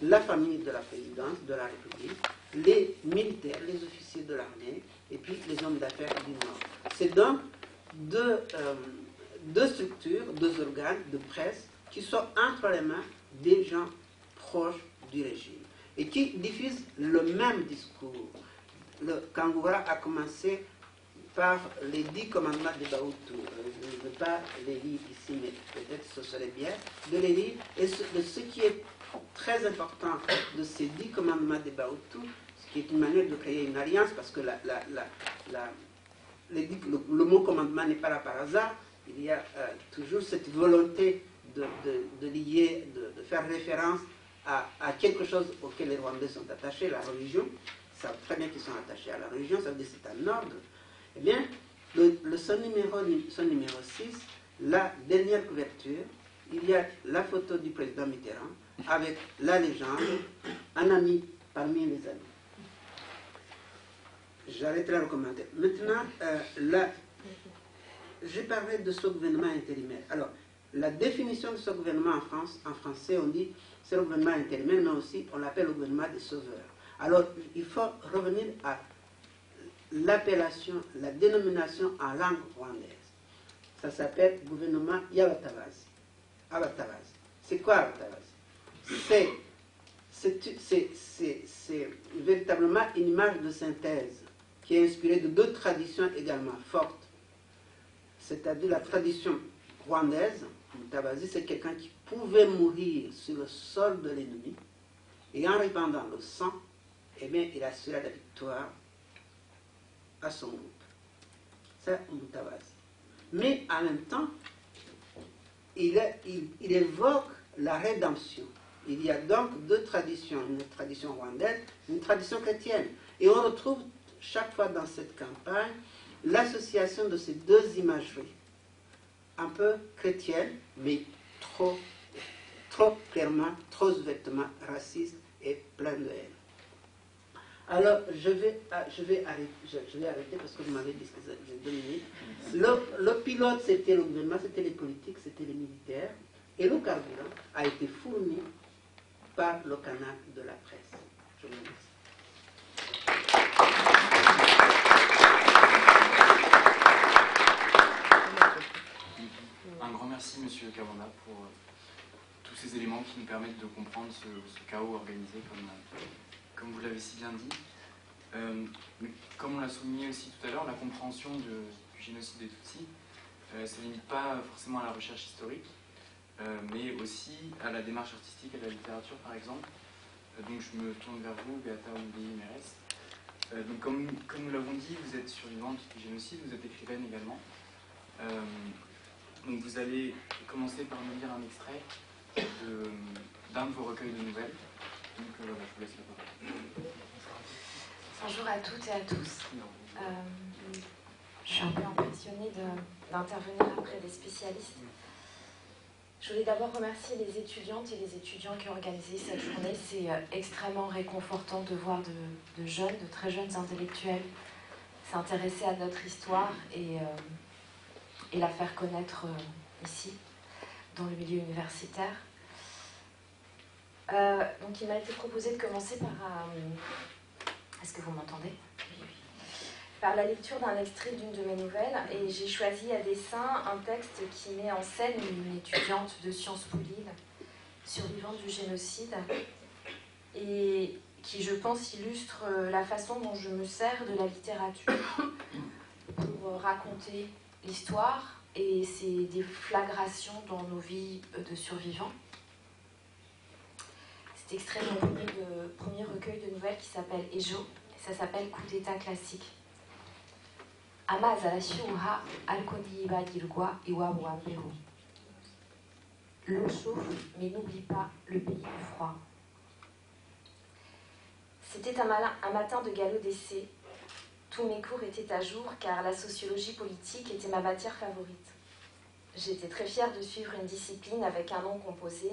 la famille de la présidence de la République, les militaires, les officiers de l'armée, et puis les hommes d'affaires du Nord. C'est donc deux structures, 2 organes de presse qui sont entre les mains des gens proches du régime et qui diffusent le même discours. Le Kangoura a commencé par les 10 commandements de Bahutu. Je ne veux pas les lire ici, mais peut-être ce serait bien de les lire. Et ce qui est très important de ces 10 commandements de Bahutu, ce qui est une manière de créer une alliance, parce que le mot commandement n'est pas là par hasard. Il y a toujours cette volonté de lier, de faire référence à quelque chose auquel les Rwandais sont attachés, la religion. Ils savent très bien qu'ils sont attachés à la religion, ça veut dire que c'est un ordre. Eh bien, son numéro 6, la dernière couverture, il y a la photo du président Mitterrand avec la légende, un ami parmi les amis. J'arrêterai le commentaire. Maintenant, j'ai parlé de ce gouvernement intérimaire. Alors, la définition de ce gouvernement en France, en français, on dit c'est le gouvernement intérimaire, mais aussi on l'appelle le gouvernement des sauveurs. Alors, il faut revenir à l'appellation, la dénomination en langue rwandaise. Ça s'appelle gouvernement Yabatavazi. Abatavazi. C'est quoi Abatavazi? C'est véritablement une image de synthèse qui est inspirée de deux traditions également fortes. C'est-à-dire la tradition rwandaise. Mutabazi, c'est quelqu'un qui pouvait mourir sur le sol de l'ennemi et en répandant le sang, eh bien, il assurait la victoire à son groupe. C'est Mutabazi. Mais en même temps, il évoque la rédemption. Il y a donc deux traditions, une tradition rwandaise, une tradition chrétienne. Et on retrouve chaque fois dans cette campagne l'association de ces deux imageries, un peu chrétienne, mais trop clairement, trop ouvertement raciste et plein de haine. Alors, je vais arrêter parce que vous m'avez dit que j'ai 2 minutes. Le pilote, c'était le gouvernement, c'était les politiques, c'était les militaires. Et le carburant a été fourni par le canal de la presse. Je vous remercie. Un grand merci, Monsieur Kawanda, pour tous ces éléments qui nous permettent de comprendre ce chaos organisé, comme vous l'avez si bien dit. Mais comme on l'a souligné aussi tout à l'heure, la compréhension du génocide des Tutsis ne se limite pas forcément à la recherche historique, mais aussi à la démarche artistique et à la littérature, par exemple. Donc je me tourne vers vous, Beata Ombéi-Mérès. Donc comme nous l'avons dit, vous êtes survivante du génocide, vous êtes écrivaine également. Donc vous allez commencer par nous lire un extrait d'un de vos recueils de nouvelles. Donc voilà, je vous laisse la parole. Bonjour à toutes et à tous. Je suis un peu impressionnée d'intervenir après des spécialistes. Je voulais d'abord remercier les étudiantes et les étudiants qui ont organisé cette journée. C'est extrêmement réconfortant de voir de jeunes, de très jeunes intellectuels s'intéresser à notre histoire et la faire connaître ici, dans le milieu universitaire. Donc il m'a été proposé de commencer par... Est-ce que vous m'entendez? Par la lecture d'un extrait d'une de mes nouvelles, et j'ai choisi à dessein un texte qui met en scène une étudiante de Sciences Po Lille, survivante du génocide, et qui, je pense, illustre la façon dont je me sers de la littérature pour raconter l'histoire et ses déflagrations dans nos vies de survivants. Cet extrait est mon premier recueil de nouvelles qui s'appelle Ejo, et ça s'appelle Coup d'état classique. Amazarashuha alkodiba dirgwa iwawa Pérou. L'eau chauffe, mais n'oublie pas le pays du froid. C'était un matin de galop d'essai. Tous mes cours étaient à jour car la sociologie politique était ma matière favorite. J'étais très fière de suivre une discipline avec un nom composé,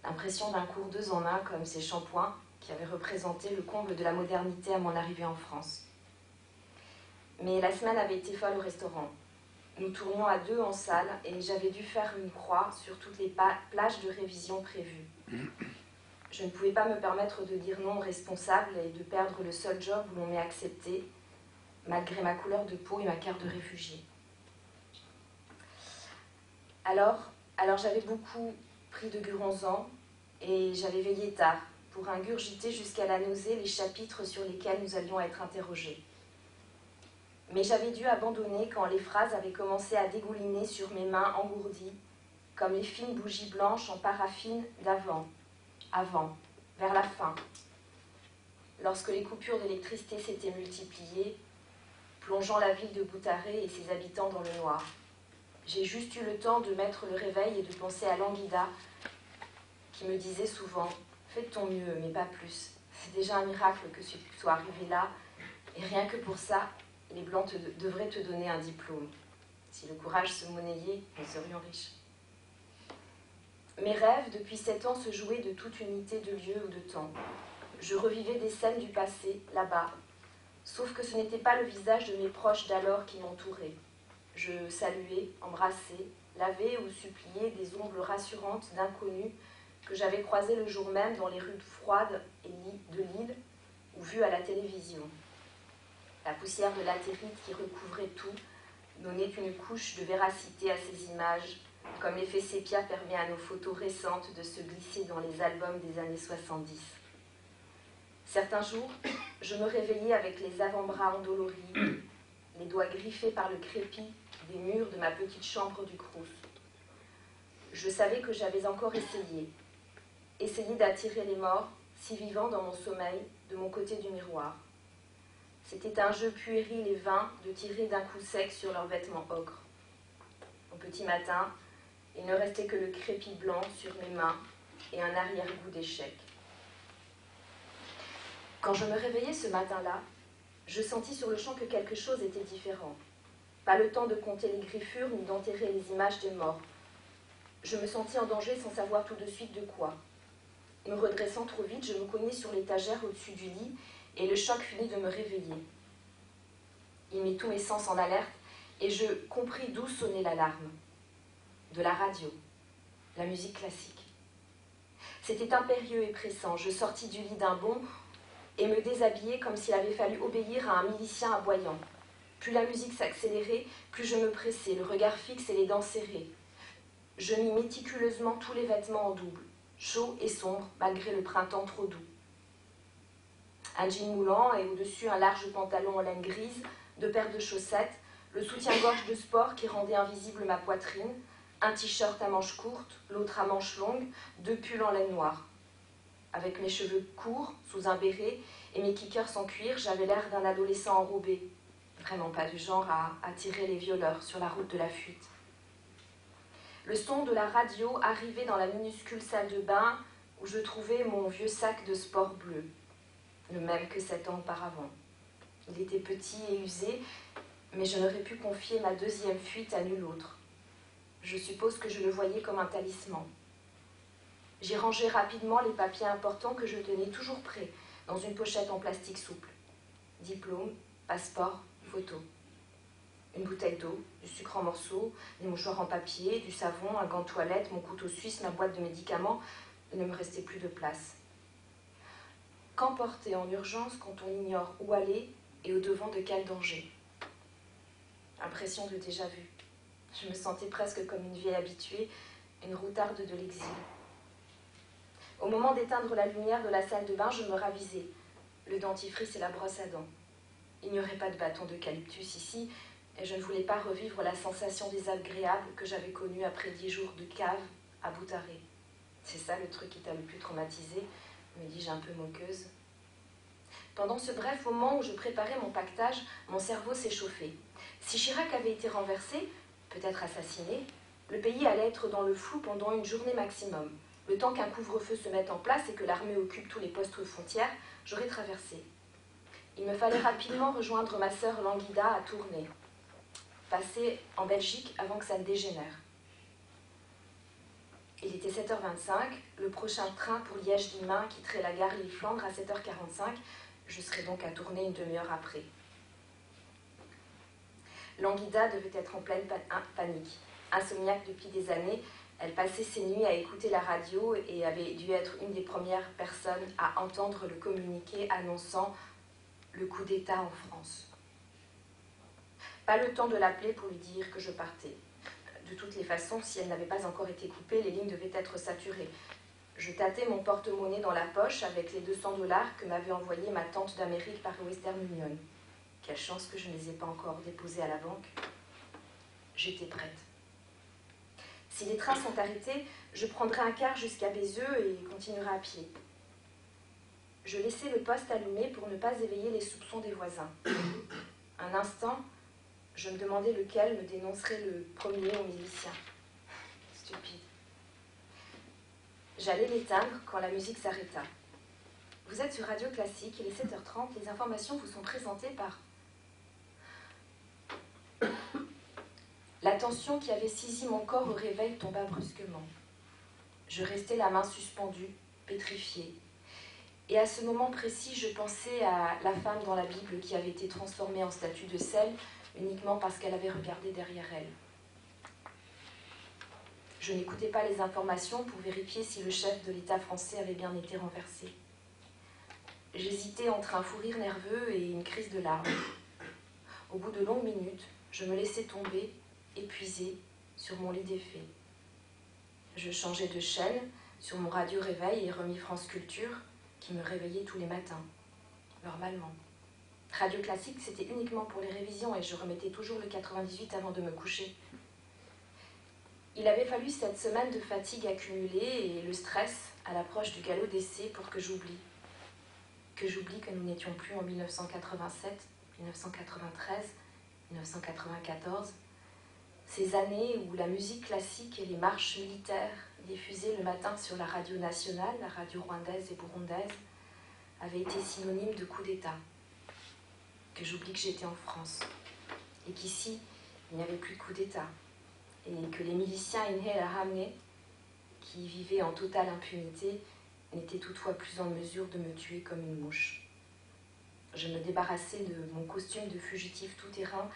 l'impression d'un cours 2 en 1 comme ces shampoings qui avaient représenté le comble de la modernité à mon arrivée en France. Mais la semaine avait été folle au restaurant. Nous tournions à 2 en salle et j'avais dû faire une croix sur toutes les plages de révision prévues. Je ne pouvais pas me permettre de dire non aux responsables et de perdre le seul job où l'on m'ait accepté, malgré ma couleur de peau et ma carte de réfugié. Alors j'avais beaucoup pris de Guronzan et j'avais veillé tard pour ingurgiter jusqu'à la nausée les chapitres sur lesquels nous allions être interrogés. Mais j'avais dû abandonner quand les phrases avaient commencé à dégouliner sur mes mains engourdies, comme les fines bougies blanches en paraffine avant, vers la fin, lorsque les coupures d'électricité s'étaient multipliées, plongeant la ville de Boutaré et ses habitants dans le noir. J'ai juste eu le temps de mettre le réveil et de penser à Languida, qui me disait souvent « Fais de ton mieux, mais pas plus. C'est déjà un miracle que tu sois arrivé là, et rien que pour ça, les Blancs devraient te donner un diplôme. Si le courage se monnayait, nous serions riches. » Mes rêves, depuis 7 ans, se jouaient de toute unité de lieu ou de temps. Je revivais des scènes du passé, là-bas, sauf que ce n'était pas le visage de mes proches d'alors qui m'entouraient. Je saluais, embrassais, lavais ou suppliais des ombres rassurantes d'inconnus que j'avais croisés le jour même dans les rues froides de Lille ou vues à la télévision. La poussière de latérite qui recouvrait tout donnait une couche de véracité à ces images, comme l'effet sépia permet à nos photos récentes de se glisser dans les albums des années 70. Certains jours, je me réveillais avec les avant-bras endoloris, les doigts griffés par le crépi des murs de ma petite chambre du Crous. Je savais que j'avais encore essayé d'attirer les morts, si vivants dans mon sommeil, de mon côté du miroir. C'était un jeu puéril et vain de tirer d'un coup sec sur leurs vêtements ocre. Au petit matin, il ne restait que le crépi blanc sur mes mains et un arrière-goût d'échec. Quand je me réveillais ce matin-là, je sentis sur le champ que quelque chose était différent. Pas le temps de compter les griffures ni d'enterrer les images des morts. Je me sentis en danger sans savoir tout de suite de quoi. Me redressant trop vite, je me cognai sur l'étagère au-dessus du lit et le choc finit de me réveiller. Il mit tous mes sens en alerte et je compris d'où sonnait l'alarme. De la radio, la musique classique. C'était impérieux et pressant. Je sortis du lit d'un bond et me déshabillai comme s'il avait fallu obéir à un milicien aboyant. Plus la musique s'accélérait, plus je me pressais, le regard fixe et les dents serrées. Je mis méticuleusement tous les vêtements en double, chauds et sombres, malgré le printemps trop doux. Un jean moulant et au-dessus un large pantalon en laine grise, 2 paires de chaussettes, le soutien-gorge de sport qui rendait invisible ma poitrine, un t-shirt à manches courtes, l'autre à manches longues, 2 pulls en laine noire. Avec mes cheveux courts, sous un béret, et mes kickers en cuir, j'avais l'air d'un adolescent enrobé. Vraiment pas du genre à attirer les violeurs sur la route de la fuite. Le son de la radio arrivait dans la minuscule salle de bain où je trouvais mon vieux sac de sport bleu, le même que 7 ans auparavant. Il était petit et usé, mais je n'aurais pu confier ma 2e fuite à nul autre. Je suppose que je le voyais comme un talisman. J'y rangeai rapidement les papiers importants que je tenais toujours prêts, dans une pochette en plastique souple. Diplôme, passeport, photo. Une bouteille d'eau, du sucre en morceaux, des mouchoirs en papier, du savon, un gant de toilette, mon couteau suisse, ma boîte de médicaments. Il ne me restait plus de place. Qu'emporter en urgence quand on ignore où aller et au-devant de quel danger? Impression de déjà-vu. Je me sentais presque comme une vieille habituée, une routarde de l'exil. Au moment d'éteindre la lumière de la salle de bain, je me ravisai. Le dentifrice et la brosse à dents. Il n'y aurait pas de bâton d'eucalyptus ici, et je ne voulais pas revivre la sensation désagréable que j'avais connue après 10 jours de cave à Boutaré. C'est ça le truc qui t'a le plus traumatisé, me dis-je un peu moqueuse. Pendant ce bref moment où je préparais mon pactage, mon cerveau s'échauffait. Si Chirac avait été renversé, peut-être assassiné, le pays allait être dans le flou pendant une journée maximum. Le temps qu'un couvre-feu se mette en place et que l'armée occupe tous les postes frontières, j'aurais traversé. Il me fallait rapidement rejoindre ma sœur Languida à Tournai. Passer en Belgique avant que ça ne dégénère. Il était 7h25, le prochain train pour Liège-Limain quitterait la gare Lille-Flandre à 7h45. Je serais donc à Tournai une demi-heure après. Languida devait être en pleine panique. Insomniaque depuis des années, elle passait ses nuits à écouter la radio et avait dû être une des premières personnes à entendre le communiqué annonçant le coup d'État en France. Pas le temps de l'appeler pour lui dire que je partais. De toutes les façons, si elle n'avait pas encore été coupée, les lignes devaient être saturées. Je tâtais mon porte-monnaie dans la poche avec les $200 que m'avait envoyé ma tante d'Amérique par Western Union. Quelle chance que je ne les ai pas encore déposés à la banque. J'étais prête. Si les trains sont arrêtés, je prendrai un car jusqu'à Bézieux et continuerai à pied. Je laissai le poste allumé pour ne pas éveiller les soupçons des voisins. Un instant, je me demandais lequel me dénoncerait le premier aux miliciens. Stupide. J'allais l'éteindre quand la musique s'arrêta. Vous êtes sur Radio Classique, il est 7h30, les informations vous sont présentées par... La tension qui avait saisi mon corps au réveil tomba brusquement. Je restais la main suspendue, pétrifiée. Et à ce moment précis, je pensais à la femme dans la Bible qui avait été transformée en statue de sel uniquement parce qu'elle avait regardé derrière elle. Je n'écoutais pas les informations pour vérifier si le chef de l'État français avait bien été renversé. J'hésitais entre un fou rire nerveux et une crise de larmes. Au bout de longues minutes, je me laissais tomber, épuisée, sur mon lit défait. Je changeais de chaîne sur mon radio réveil et remis France Culture, qui me réveillait tous les matins, normalement. Radio classique, c'était uniquement pour les révisions et je remettais toujours le 98 avant de me coucher. Il avait fallu cette semaine de fatigue accumulée et le stress à l'approche du galop d'essai pour que j'oublie. Que j'oublie que nous n'étions plus en 1987, 1993, 1994. Ces années où la musique classique et les marches militaires diffusées le matin sur la radio nationale, la radio rwandaise et burundaise, avaient été synonymes de coup d'État. Que j'oublie que j'étais en France et qu'ici, il n'y avait plus de coup d'État. Et que les miliciens Interahamwe, qui vivaient en totale impunité, n'étaient toutefois plus en mesure de me tuer comme une mouche. Je me débarrassais de mon costume de fugitif tout-terrain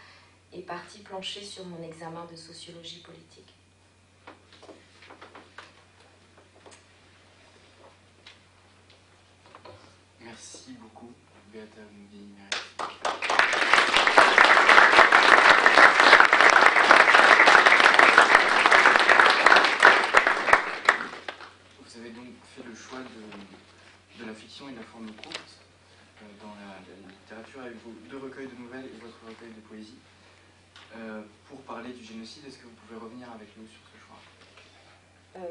et partis plancher sur mon examen de sociologie politique. Merci beaucoup, Beata Mungui. Vous avez donc fait le choix de la fiction et de la forme courte dans la littérature avec vos 2 recueils de nouvelles et votre recueil de poésie. Pour parler du génocide, est-ce que vous pouvez revenir avec nous sur ce choix?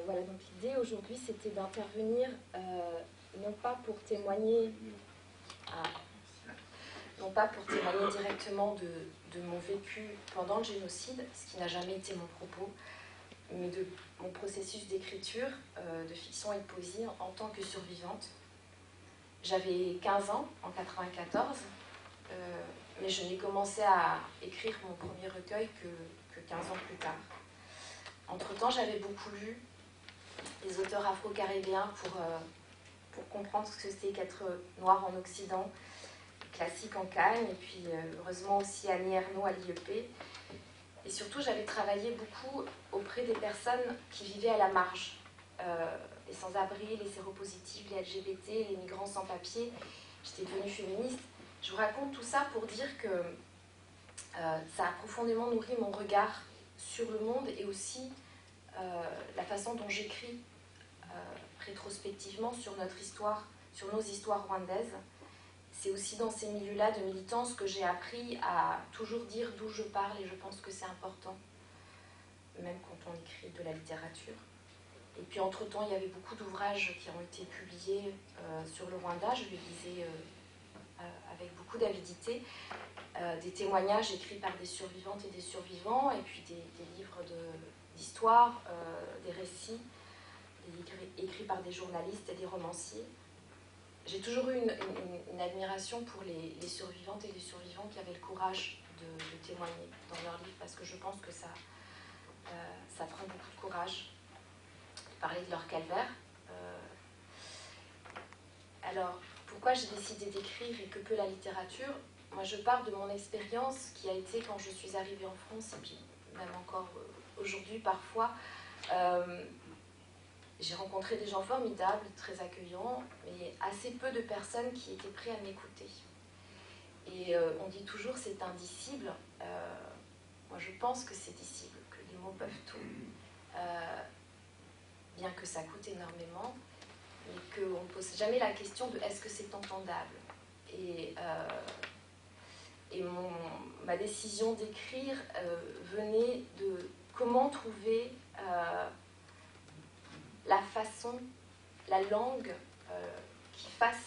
Voilà, donc l'idée aujourd'hui, c'était d'intervenir non pas pour témoigner directement de mon vécu pendant le génocide, ce qui n'a jamais été mon propos, mais de mon processus d'écriture, de fiction et de poésie en tant que survivante. J'avais 15 ans en 1994, mais je n'ai commencé à écrire mon premier recueil que 15 ans plus tard. Entre-temps, j'avais beaucoup lu les auteurs afro-caribéens pour comprendre ce que c'était qu'être noir en Occident, classique en Cagne, et puis heureusement aussi Annie Ernaux à l'IEP. Et surtout, j'avais travaillé beaucoup auprès des personnes qui vivaient à la marge, les sans-abri, les séropositifs, les LGBT, les migrants sans papier. J'étais devenue féministe. Je vous raconte tout ça pour dire que ça a profondément nourri mon regard sur le monde et aussi la façon dont j'écris rétrospectivement sur notre histoire, sur nos histoires rwandaises. C'est aussi dans ces milieux-là de militance que j'ai appris à toujours dire d'où je parle et je pense que c'est important, même quand on écrit de la littérature. Et puis entre-temps, il y avait beaucoup d'ouvrages qui ont été publiés sur le Rwanda, je les lisais avec beaucoup d'avidité, des témoignages écrits par des survivantes et des survivants, et puis des livres d'histoire, des récits écrits par des journalistes et des romanciers. J'ai toujours eu une admiration pour les survivantes et les survivants qui avaient le courage de témoigner dans leurs livres, parce que je pense que ça prend beaucoup de courage de parler de leur calvaire. Alors, pourquoi j'ai décidé d'écrire et que peut la littérature? Moi, je pars de mon expérience qui a été quand je suis arrivée en France, et puis même encore aujourd'hui parfois. J'ai rencontré des gens formidables, très accueillants, mais assez peu de personnes qui étaient prêtes à m'écouter. Et on dit toujours c'est indicible. Moi, je pense que c'est dissible, que les mots peuvent tout. Bien que ça coûte énormément, mais qu'on ne pose jamais la question de est-ce que c'est entendable. Et ma décision d'écrire venait de comment trouver la façon, la langue qui fasse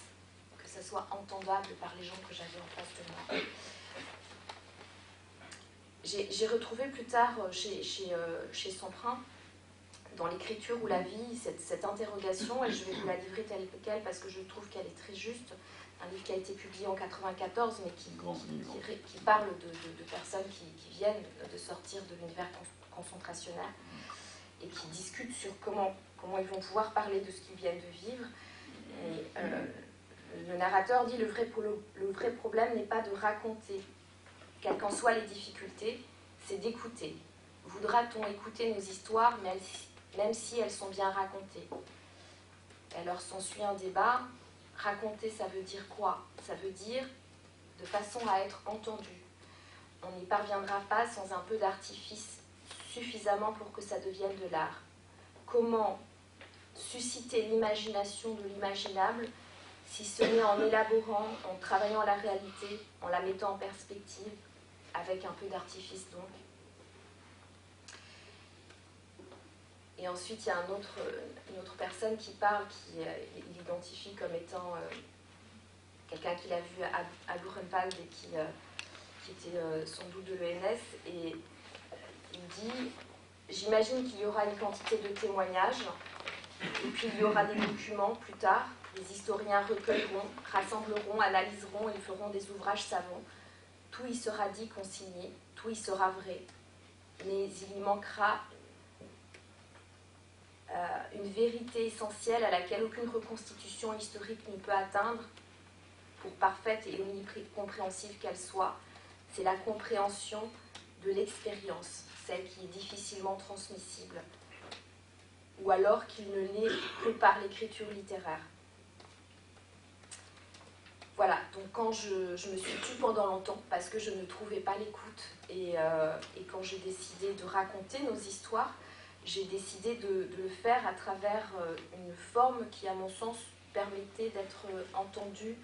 que ça soit entendable par les gens que j'avais en face de moi. J'ai retrouvé plus tard chez Semprin, dans l'écriture ou la vie, cette interrogation, et je vais vous la livrer telle quelle parce que je trouve qu'elle est très juste. Un livre qui a été publié en 1994, mais qui parle de personnes qui viennent de sortir de l'univers concentrationnaire et qui discutent sur comment ils vont pouvoir parler de ce qu'ils viennent de vivre. Et le narrateur dit le vrai problème n'est pas de raconter, quelles qu'en soient les difficultés, c'est d'écouter. Voudra-t-on écouter nos histoires, même si elles sont bien racontées? Alors s'ensuit un débat. Raconter, ça veut dire quoi? Ça veut dire de façon à être entendu. on n'y parviendra pas sans un peu d'artifice suffisamment pour que ça devienne de l'art. Comment susciter l'imagination de l'imaginable si ce n'est en élaborant, en travaillant la réalité, en la mettant en perspective, avec un peu d'artifice donc. Et ensuite, il y a une autre personne qui parle, qui l'identifie comme étant quelqu'un qu'il a vu à Buchenwald et qui était sans doute de l'ENS. Et il dit « J'imagine qu'il y aura une quantité de témoignages, et puis il y aura des documents plus tard. Les historiens recueilleront, rassembleront, analyseront et feront des ouvrages savants. Tout y sera dit, consigné, tout y sera vrai. Mais il y manquera une vérité essentielle à laquelle aucune reconstitution historique ne peut atteindre, pour parfaite et omnicompréhensive qu'elle soit. C'est la compréhension de l'expérience, celle qui est difficilement transmissible, ou alors qu'il ne l'est que par l'écriture littéraire. » Voilà, donc quand je me suis tue pendant longtemps parce que je ne trouvais pas l'écoute et quand j'ai décidé de raconter nos histoires, j'ai décidé de le faire à travers une forme qui, à mon sens, permettait d'être entendue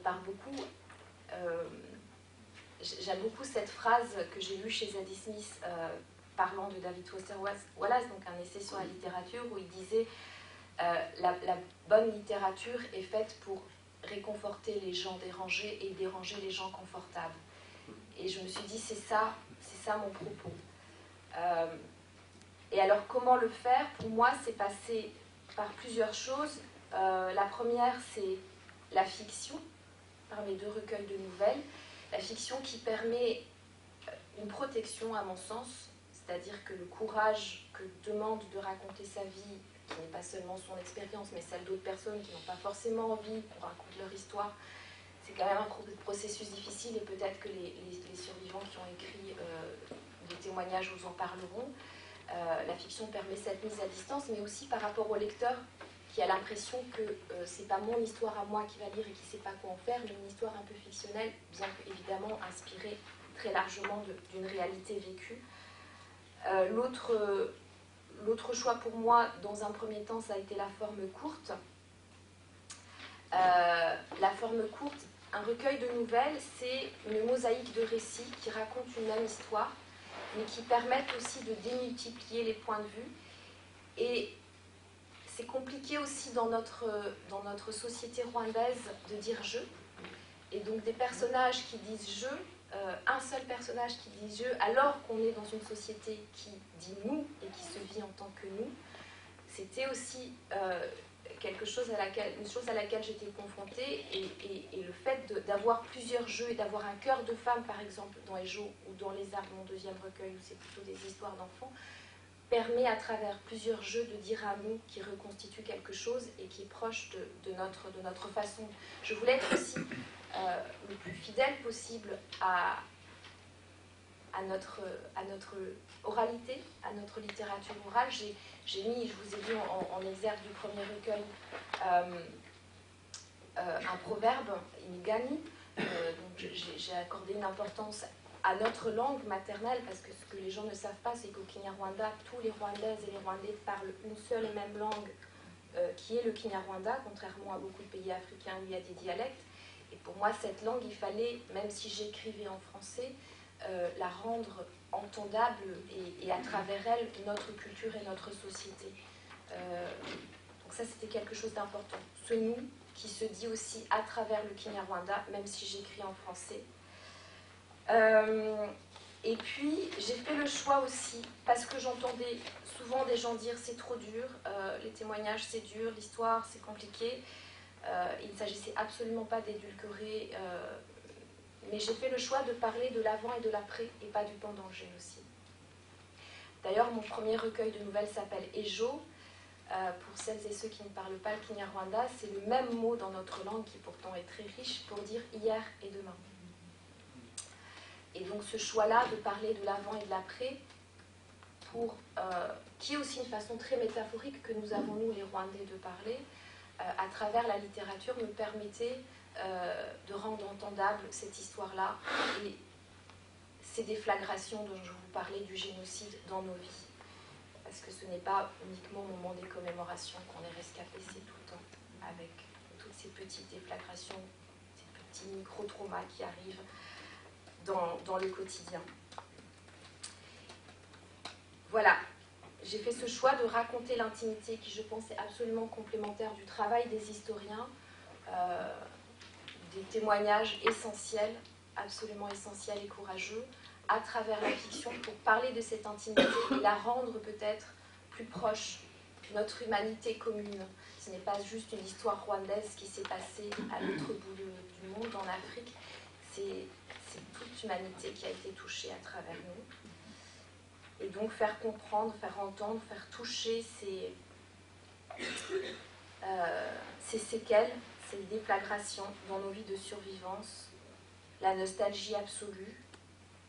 par beaucoup. J'aime beaucoup cette phrase que j'ai lue chez Zadie Smith parlant de David Foster Wallace, donc un essai sur la littérature, où il disait la bonne littérature est faite pour réconforter les gens dérangés et déranger les gens confortables. Et je me suis dit, c'est ça mon propos. Et alors, comment le faire? Pour moi, c'est passé par plusieurs choses. La première, c'est la fiction, par mes 2 recueils de nouvelles. La fiction qui permet une protection, à mon sens, c'est-à-dire que le courage que demande de raconter sa vie, qui n'est pas seulement son expérience, mais celle d'autres personnes qui n'ont pas forcément envie qu'on raconte leur histoire, c'est quand même un processus difficile, et peut-être que les survivants qui ont écrit des témoignages vous en parleront. La fiction permet cette mise à distance, mais aussi par rapport au lecteur qui a l'impression que c'est pas mon histoire à moi qui va lire et qui ne sait pas quoi en faire, mais une histoire un peu fictionnelle, bien évidemment inspirée très largement d'une réalité vécue. L'autre choix pour moi, dans un premier temps, ça a été la forme courte. La forme courte, un recueil de nouvelles, c'est une mosaïque de récits qui racontent une même histoire, mais qui permettent aussi de démultiplier les points de vue. Et c'est compliqué aussi dans notre société rwandaise de dire « je ». Et donc des personnages qui disent « je », un seul personnage qui dit « je », alors qu'on est dans une société qui dit « nous » et qui se vit en tant que « nous », c'était aussi une chose à laquelle j'étais confrontée. Et le fait d'avoir plusieurs jeux et d'avoir un cœur de femme, par exemple, dans Les Jots ou dans Les Arbres, mon 2e recueil, où c'est plutôt des histoires d'enfants, permet à travers plusieurs jeux de dire un nous qui reconstitue quelque chose et qui est proche de notre façon. Je voulais être aussi le plus fidèle possible à notre oralité, à notre littérature orale. J'ai mis, je vous ai dit en exergue du premier recueil, un proverbe, Imigani. Donc j'ai accordé une importance à notre langue maternelle, parce que ce que les gens ne savent pas, c'est qu'au Kinyarwanda, tous les Rwandaises et les Rwandais parlent une seule et même langue, qui est le Kinyarwanda, contrairement à beaucoup de pays africains où il y a des dialectes. Et pour moi, cette langue, il fallait, même si j'écrivais en français, la rendre entendable et à travers elle, notre culture et notre société. Donc ça, c'était quelque chose d'important. Ce nous qui se dit aussi à travers le Kinyarwanda, même si j'écris en français. Et puis, j'ai fait le choix aussi, parce que j'entendais souvent des gens dire c'est trop dur, les témoignages c'est dur, l'histoire c'est compliqué. Il ne s'agissait absolument pas d'édulcorer, mais j'ai fait le choix de parler de l'avant et de l'après, et pas du pendanger aussi. D'ailleurs, mon premier recueil de nouvelles s'appelle Ejo. Pour celles et ceux qui ne parlent pas le Kinyarwanda, c'est le même mot dans notre langue, qui pourtant est très riche, pour dire hier et demain. Et donc ce choix-là de parler de l'avant et de l'après, qui est aussi une façon très métaphorique que nous avons, nous, les Rwandais, de parler, à travers la littérature, me permettait de rendre entendable cette histoire-là ces déflagrations dont je vous parlais du génocide dans nos vies. Parce que ce n'est pas uniquement au moment des commémorations qu'on est rescapé, c'est tout le temps, avec toutes ces petites déflagrations, ces petits micro-traumas qui arrivent dans le quotidien. Voilà, j'ai fait ce choix de raconter l'intimité qui, je pense, est absolument complémentaire du travail des historiens, des témoignages essentiels, absolument essentiels et courageux, à travers la fiction, pour parler de cette intimité et la rendre peut-être plus proche de notre humanité commune. Ce n'est pas juste une histoire rwandaise qui s'est passée à l'autre bout du monde, en Afrique, c'est toute l'humanité qui a été touchée à travers nous. Et donc faire comprendre, faire entendre, faire toucher ces séquelles, ces déflagrations dans nos vies de survivance, la nostalgie absolue,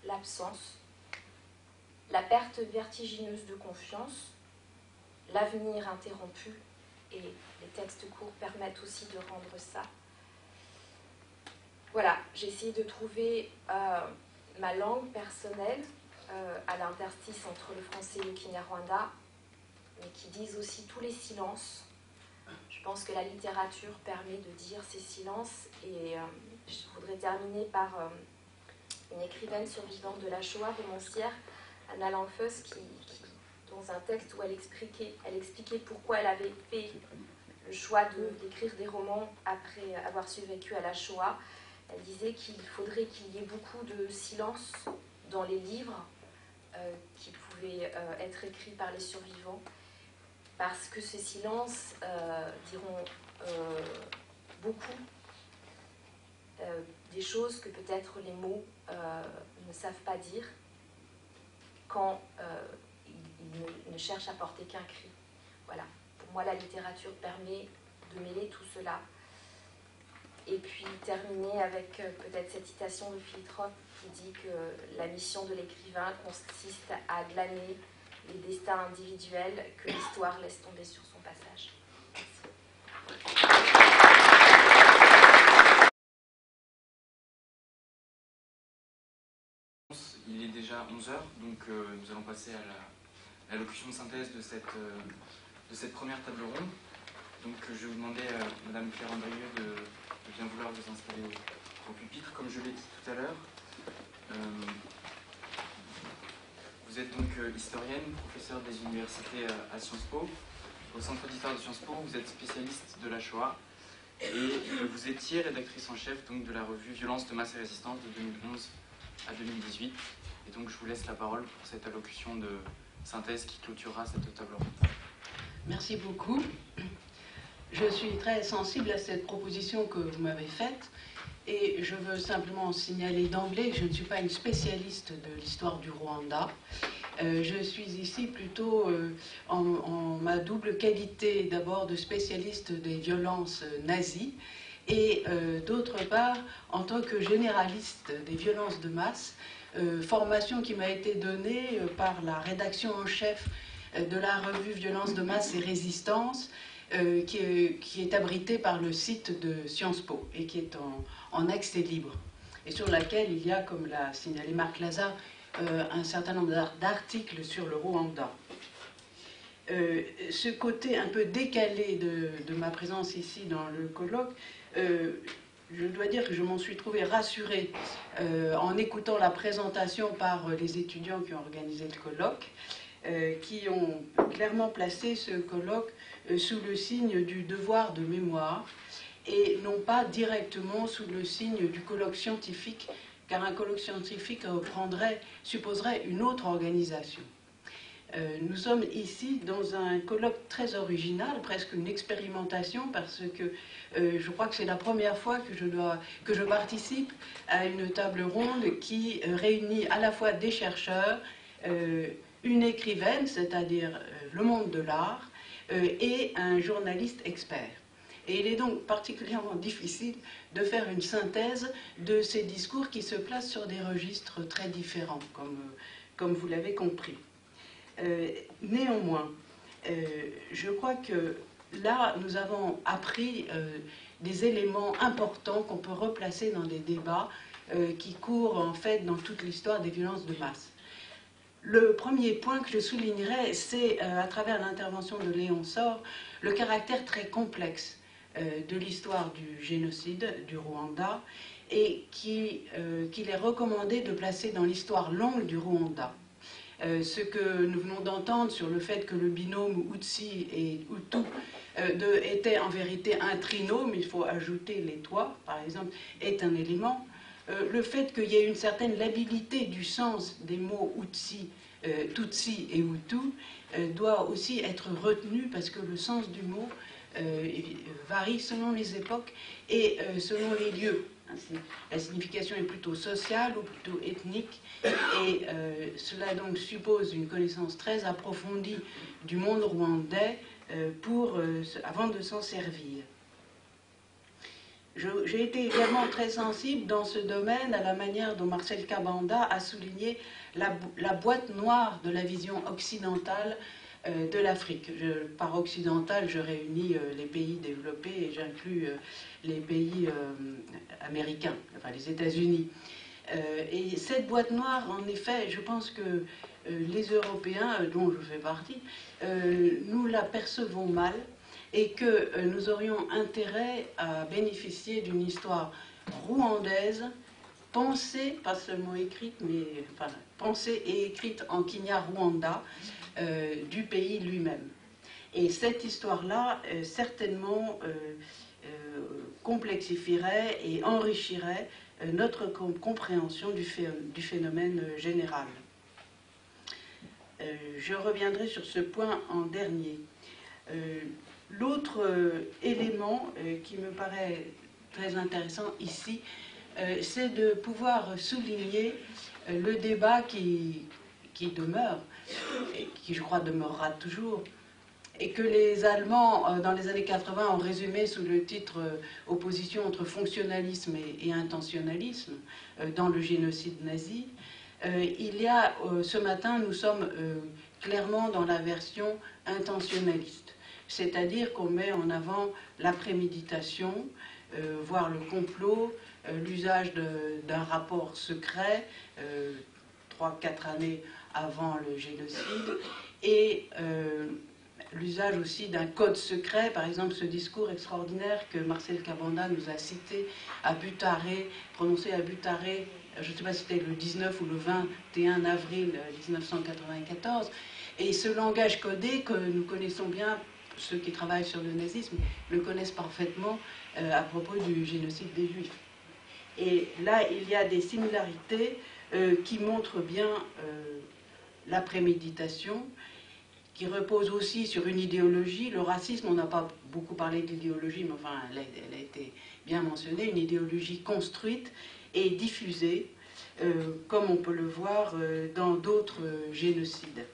l'absence, la perte vertigineuse de confiance, l'avenir interrompu, et les textes courts permettent aussi de rendre ça. Voilà, j'ai essayé de trouver ma langue personnelle à l'interstice entre le français et le Kinyarwanda, mais qui disent aussi tous les silences. Je pense que la littérature permet de dire ces silences, et je voudrais terminer par une écrivaine survivante de la Shoah, romancière, Anna Langfeus, qui, dans un texte où elle expliquait pourquoi elle avait fait le choix d'écrire des romans après avoir survécu à la Shoah. Elle disait qu'il faudrait qu'il y ait beaucoup de silence dans les livres qui pouvaient être écrits par les survivants, parce que ces silences diront beaucoup des choses que peut-être les mots ne savent pas dire quand ils ne cherchent à porter qu'un cri. Voilà. Pour moi, la littérature permet de mêler tout cela. Et puis terminer avec peut-être cette citation de Philtroff qui dit que la mission de l'écrivain consiste à glaner les destins individuels que l'histoire laisse tomber sur son passage. Merci. Il est déjà 11h, donc nous allons passer à l'allocution de synthèse de cette première table ronde. Donc je vais vous demander à Mme Claire Andrieux de bien vouloir vous installer au pupitre, comme je l'ai dit tout à l'heure. Vous êtes donc historienne, professeure des universités à Sciences Po. Au Centre d'histoire de Sciences Po, vous êtes spécialiste de la Shoah. Et vous étiez rédactrice en chef donc, de la revue Violence de masse et résistance de 2011 à 2018. Et donc je vous laisse la parole pour cette allocution de synthèse qui clôturera cette table ronde. Merci beaucoup. Je suis très sensible à cette proposition que vous m'avez faite et je veux simplement signaler d'emblée que je ne suis pas une spécialiste de l'histoire du Rwanda. Je suis ici plutôt en ma double qualité, d'abord de spécialiste des violences nazies et d'autre part en tant que généraliste des violences de masse, formation qui m'a été donnée par la rédaction en chef de la revue Violence de masse et résistance, qui est abritée par le site de Sciences Po et qui est en accès libre, et sur laquelle il y a, comme l'a signalé Marc Lazare, un certain nombre d'articles sur le Rwanda. Ce côté un peu décalé de ma présence ici dans le colloque, je dois dire que je m'en suis trouvée rassurée en écoutant la présentation par les étudiants qui ont organisé le colloque, qui ont clairement placé ce colloque sous le signe du devoir de mémoire et non pas directement sous le signe du colloque scientifique, car un colloque scientifique supposerait une autre organisation. Nous sommes ici dans un colloque très original, presque une expérimentation, parce que je crois que c'est la première fois que je participe à une table ronde qui réunit à la fois des chercheurs, une écrivaine, c'est-à-dire le monde de l'art, et un journaliste expert. Et il est donc particulièrement difficile de faire une synthèse de ces discours qui se placent sur des registres très différents, comme vous l'avez compris. Néanmoins, je crois que là, nous avons appris des éléments importants qu'on peut replacer dans des débats qui court en fait dans toute l'histoire des violences de masse. Le premier point que je soulignerais, c'est à travers l'intervention de Léon Sor, le caractère très complexe de l'histoire du génocide du Rwanda et qu'il est recommandé de placer dans l'histoire longue du Rwanda. Ce que nous venons d'entendre sur le fait que le binôme Hutsi et Hutu était en vérité un trinôme, il faut ajouter les toits par exemple, est un élément. Le fait qu'il y ait une certaine labilité du sens des mots Hutsi, Tutsi et Hutu doit aussi être retenu parce que le sens du mot varie selon les époques et selon les lieux. La signification est plutôt sociale ou plutôt ethnique et cela donc suppose une connaissance très approfondie du monde rwandais avant de s'en servir. J'ai été également très sensible dans ce domaine à la manière dont Marcel Kabanda a souligné la boîte noire de la vision occidentale de l'Afrique. Par occidental, je réunis les pays développés et j'inclus les pays américains, enfin les États-Unis. Et cette boîte noire, en effet, je pense que les Européens, dont je fais partie, nous la percevons mal et que nous aurions intérêt à bénéficier d'une histoire rwandaise, pensée, pas seulement écrite, mais enfin, pensée et écrite en Kinyarwanda, du pays lui-même. Et cette histoire-là, certainement, complexifierait et enrichirait notre compréhension du phénomène général. Je reviendrai sur ce point en dernier. L'autre élément qui me paraît très intéressant ici, c'est de pouvoir souligner le débat qui demeure, et qui je crois demeurera toujours, et que les Allemands, dans les années 80, ont résumé sous le titre « Opposition entre fonctionnalisme et intentionnalisme » dans le génocide nazi. Ce matin, nous sommes clairement dans la version intentionnaliste, c'est-à-dire qu'on met en avant la préméditation, voire le complot, l'usage d'un rapport secret, 3-4 années avant le génocide, et l'usage aussi d'un code secret, par exemple ce discours extraordinaire que Marcel Kabanda nous a cité à Butaré, prononcé à Butaré, je ne sais pas si c'était le 19 ou le 21 avril 1994, et ce langage codé que nous connaissons bien, ceux qui travaillent sur le nazisme le connaissent parfaitement à propos du génocide des Juifs. Et là, il y a des similarités qui montrent bien la préméditation, qui repose aussi sur une idéologie. Le racisme, on n'a pas beaucoup parlé d'idéologie, mais enfin, elle a été bien mentionnée, une idéologie construite et diffusée, comme on peut le voir dans d'autres génocides.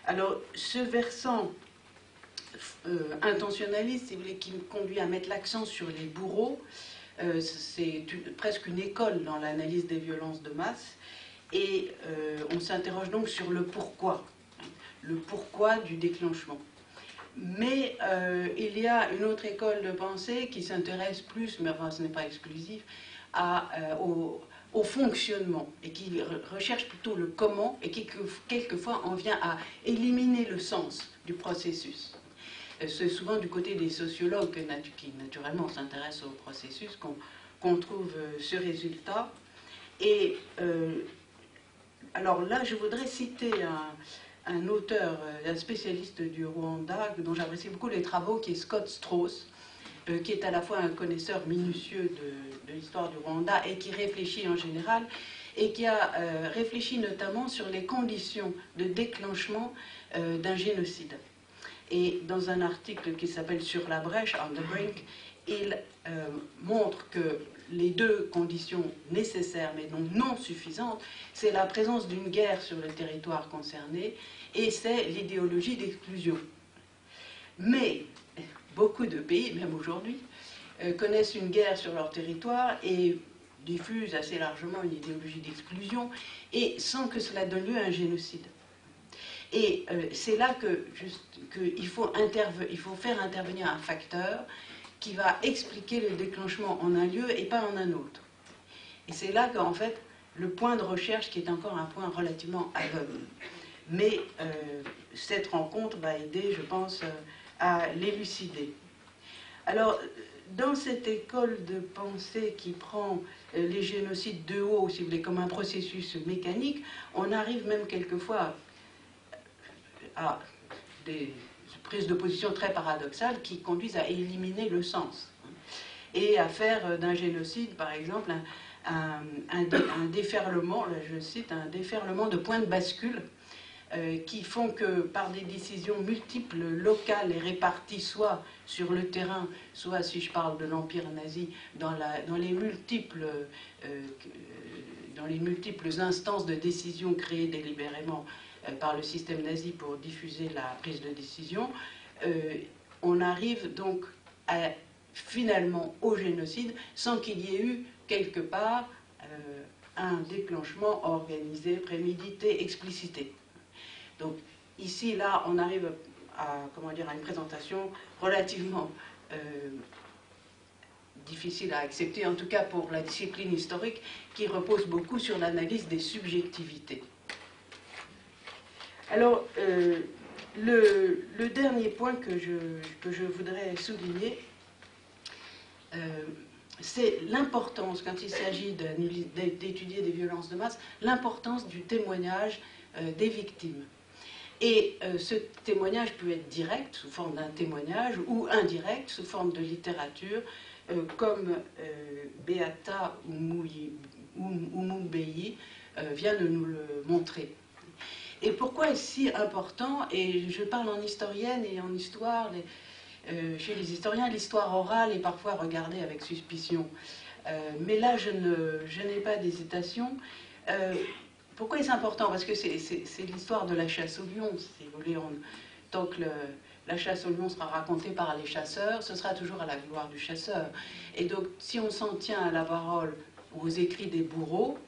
Alors, ce versant intentionnaliste, si vous voulez, qui me conduit à mettre l'accent sur les bourreaux, c'est presque une école dans l'analyse des violences de masse, et on s'interroge donc sur le pourquoi du déclenchement. Mais il y a une autre école de pensée qui s'intéresse plus, mais enfin ce n'est pas exclusif, au fonctionnement, et qui recherche plutôt le comment, et qui quelquefois en vient à éliminer le sens du processus. C'est souvent du côté des sociologues qui naturellement s'intéressent au processus qu'on trouve ce résultat. Et alors là, je voudrais citer un auteur, un spécialiste du Rwanda, dont j'apprécie beaucoup les travaux, qui est Scott Strauss, qui est à la fois un connaisseur minutieux de l'histoire du Rwanda et qui réfléchit en général, et qui a réfléchi notamment sur les conditions de déclenchement d'un génocide. Et dans un article qui s'appelle « Sur la brèche », « On the Brink », il montre que les deux conditions nécessaires, mais non suffisantes, c'est la présence d'une guerre sur le territoire concerné et c'est l'idéologie d'exclusion. Mais beaucoup de pays, même aujourd'hui, connaissent une guerre sur leur territoire et diffusent assez largement une idéologie d'exclusion, et sans que cela donne lieu à un génocide. Et c'est là qu'il faut faire intervenir un facteur qui va expliquer le déclenchement en un lieu et pas en un autre. Et c'est là qu'en fait, le point de recherche qui est encore un point relativement aveugle. Mais cette rencontre va aider, je pense, à l'élucider. Alors, dans cette école de pensée qui prend les génocides de haut, si vous voulez, comme un processus mécanique, on arrive même quelquefois à des prises de position très paradoxales qui conduisent à éliminer le sens et à faire d'un génocide, par exemple, un déferlement, là je cite, un déferlement de points de bascule qui font que par des décisions multiples, locales et réparties, soit sur le terrain, soit, si je parle de l'Empire nazi, dans les multiples instances de décision créées délibérément par le système nazi pour diffuser la prise de décision, on arrive donc finalement au génocide sans qu'il y ait eu quelque part un déclenchement organisé, prémédité, explicité. Donc ici, là, on arrive à une présentation relativement difficile à accepter, en tout cas pour la discipline historique, qui repose beaucoup sur l'analyse des subjectivités. Alors, le dernier point que je voudrais souligner, c'est l'importance, quand il s'agit d'étudier des violences de masse, l'importance du témoignage des victimes. Et ce témoignage peut être direct, sous forme d'un témoignage, ou indirect, sous forme de littérature, comme Beata Oumoubeyi vient de nous le montrer. Et pourquoi est-ce si important? Et je parle en historienne et en histoire. Chez les historiens, l'histoire orale est parfois regardée avec suspicion. Mais là, je n'ai pas d'hésitation. Pourquoi est-ce important? Parce que c'est l'histoire de la chasse au lion, si vous voulez. Tant que la chasse au lion sera racontée par les chasseurs, ce sera toujours à la gloire du chasseur. Et donc, si on s'en tient à la parole ou aux écrits des bourreaux,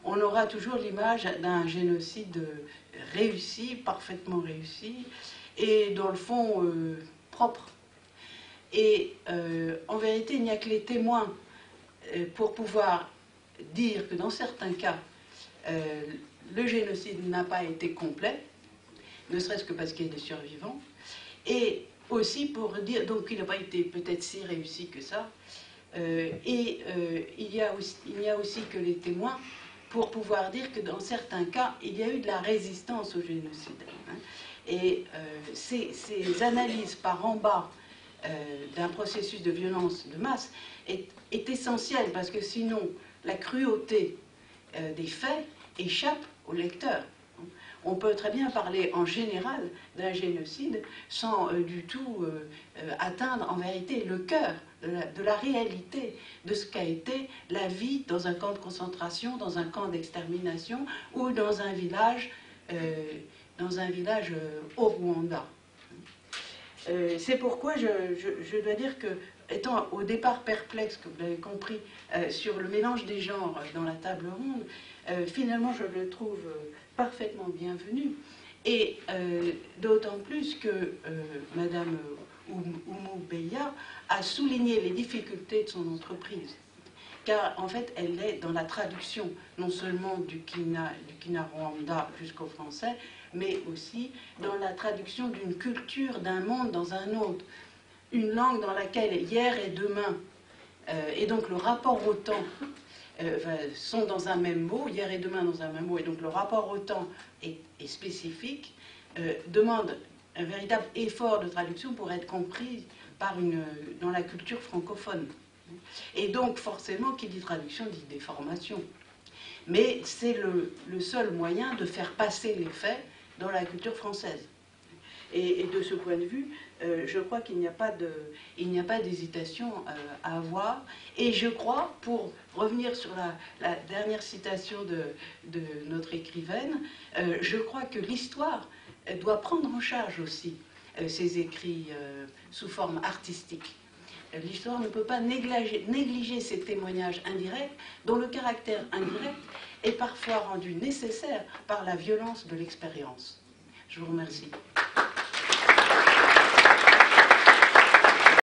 on aura toujours l'image d'un génocide réussi, parfaitement réussi, et dans le fond, propre. Et en vérité, il n'y a que les témoins pour pouvoir dire que dans certains cas, le génocide n'a pas été complet, ne serait-ce que parce qu'il y a des survivants, et aussi pour dire donc il n'a pas été peut-être si réussi que ça, il n'y a aussi que les témoins pour pouvoir dire que dans certains cas, il y a eu de la résistance au génocide. Et ces analyses par en bas d'un processus de violence de masse est essentielle, parce que sinon la cruauté des faits échappe au lecteur. On peut très bien parler en général d'un génocide sans du tout atteindre en vérité le cœur de la réalité de ce qu'a été la vie dans un camp de concentration, dans un camp d'extermination ou dans un village au Rwanda. C'est pourquoi je dois dire que, étant au départ perplexe, que vous l'avez compris, sur le mélange des genres dans la table ronde, finalement je le trouve parfaitement bienvenu, et d'autant plus que Madame Oumoubeya a souligné les difficultés de son entreprise, car en fait elle est dans la traduction non seulement du Kinyarwanda jusqu'au français, mais aussi dans la traduction d'une culture, d'un monde dans un autre, une langue dans laquelle hier et demain, et donc le rapport au temps, sont dans un même mot, hier et demain dans un même mot, et donc le rapport au temps est spécifique, demande un véritable effort de traduction pour être compris dans la culture francophone. Et donc forcément, qui dit traduction dit déformation. Mais c'est le seul moyen de faire passer les faits dans la culture française. Et de ce point de vue, je crois qu'il n'y a pas d'hésitation à avoir. Et je crois, pour revenir sur la dernière citation de notre écrivaine, je crois que l'histoire doit prendre en charge aussi ces écrits sous forme artistique. L'histoire ne peut pas négliger ces témoignages indirects, dont le caractère indirect est parfois rendu nécessaire par la violence de l'expérience. Je vous remercie.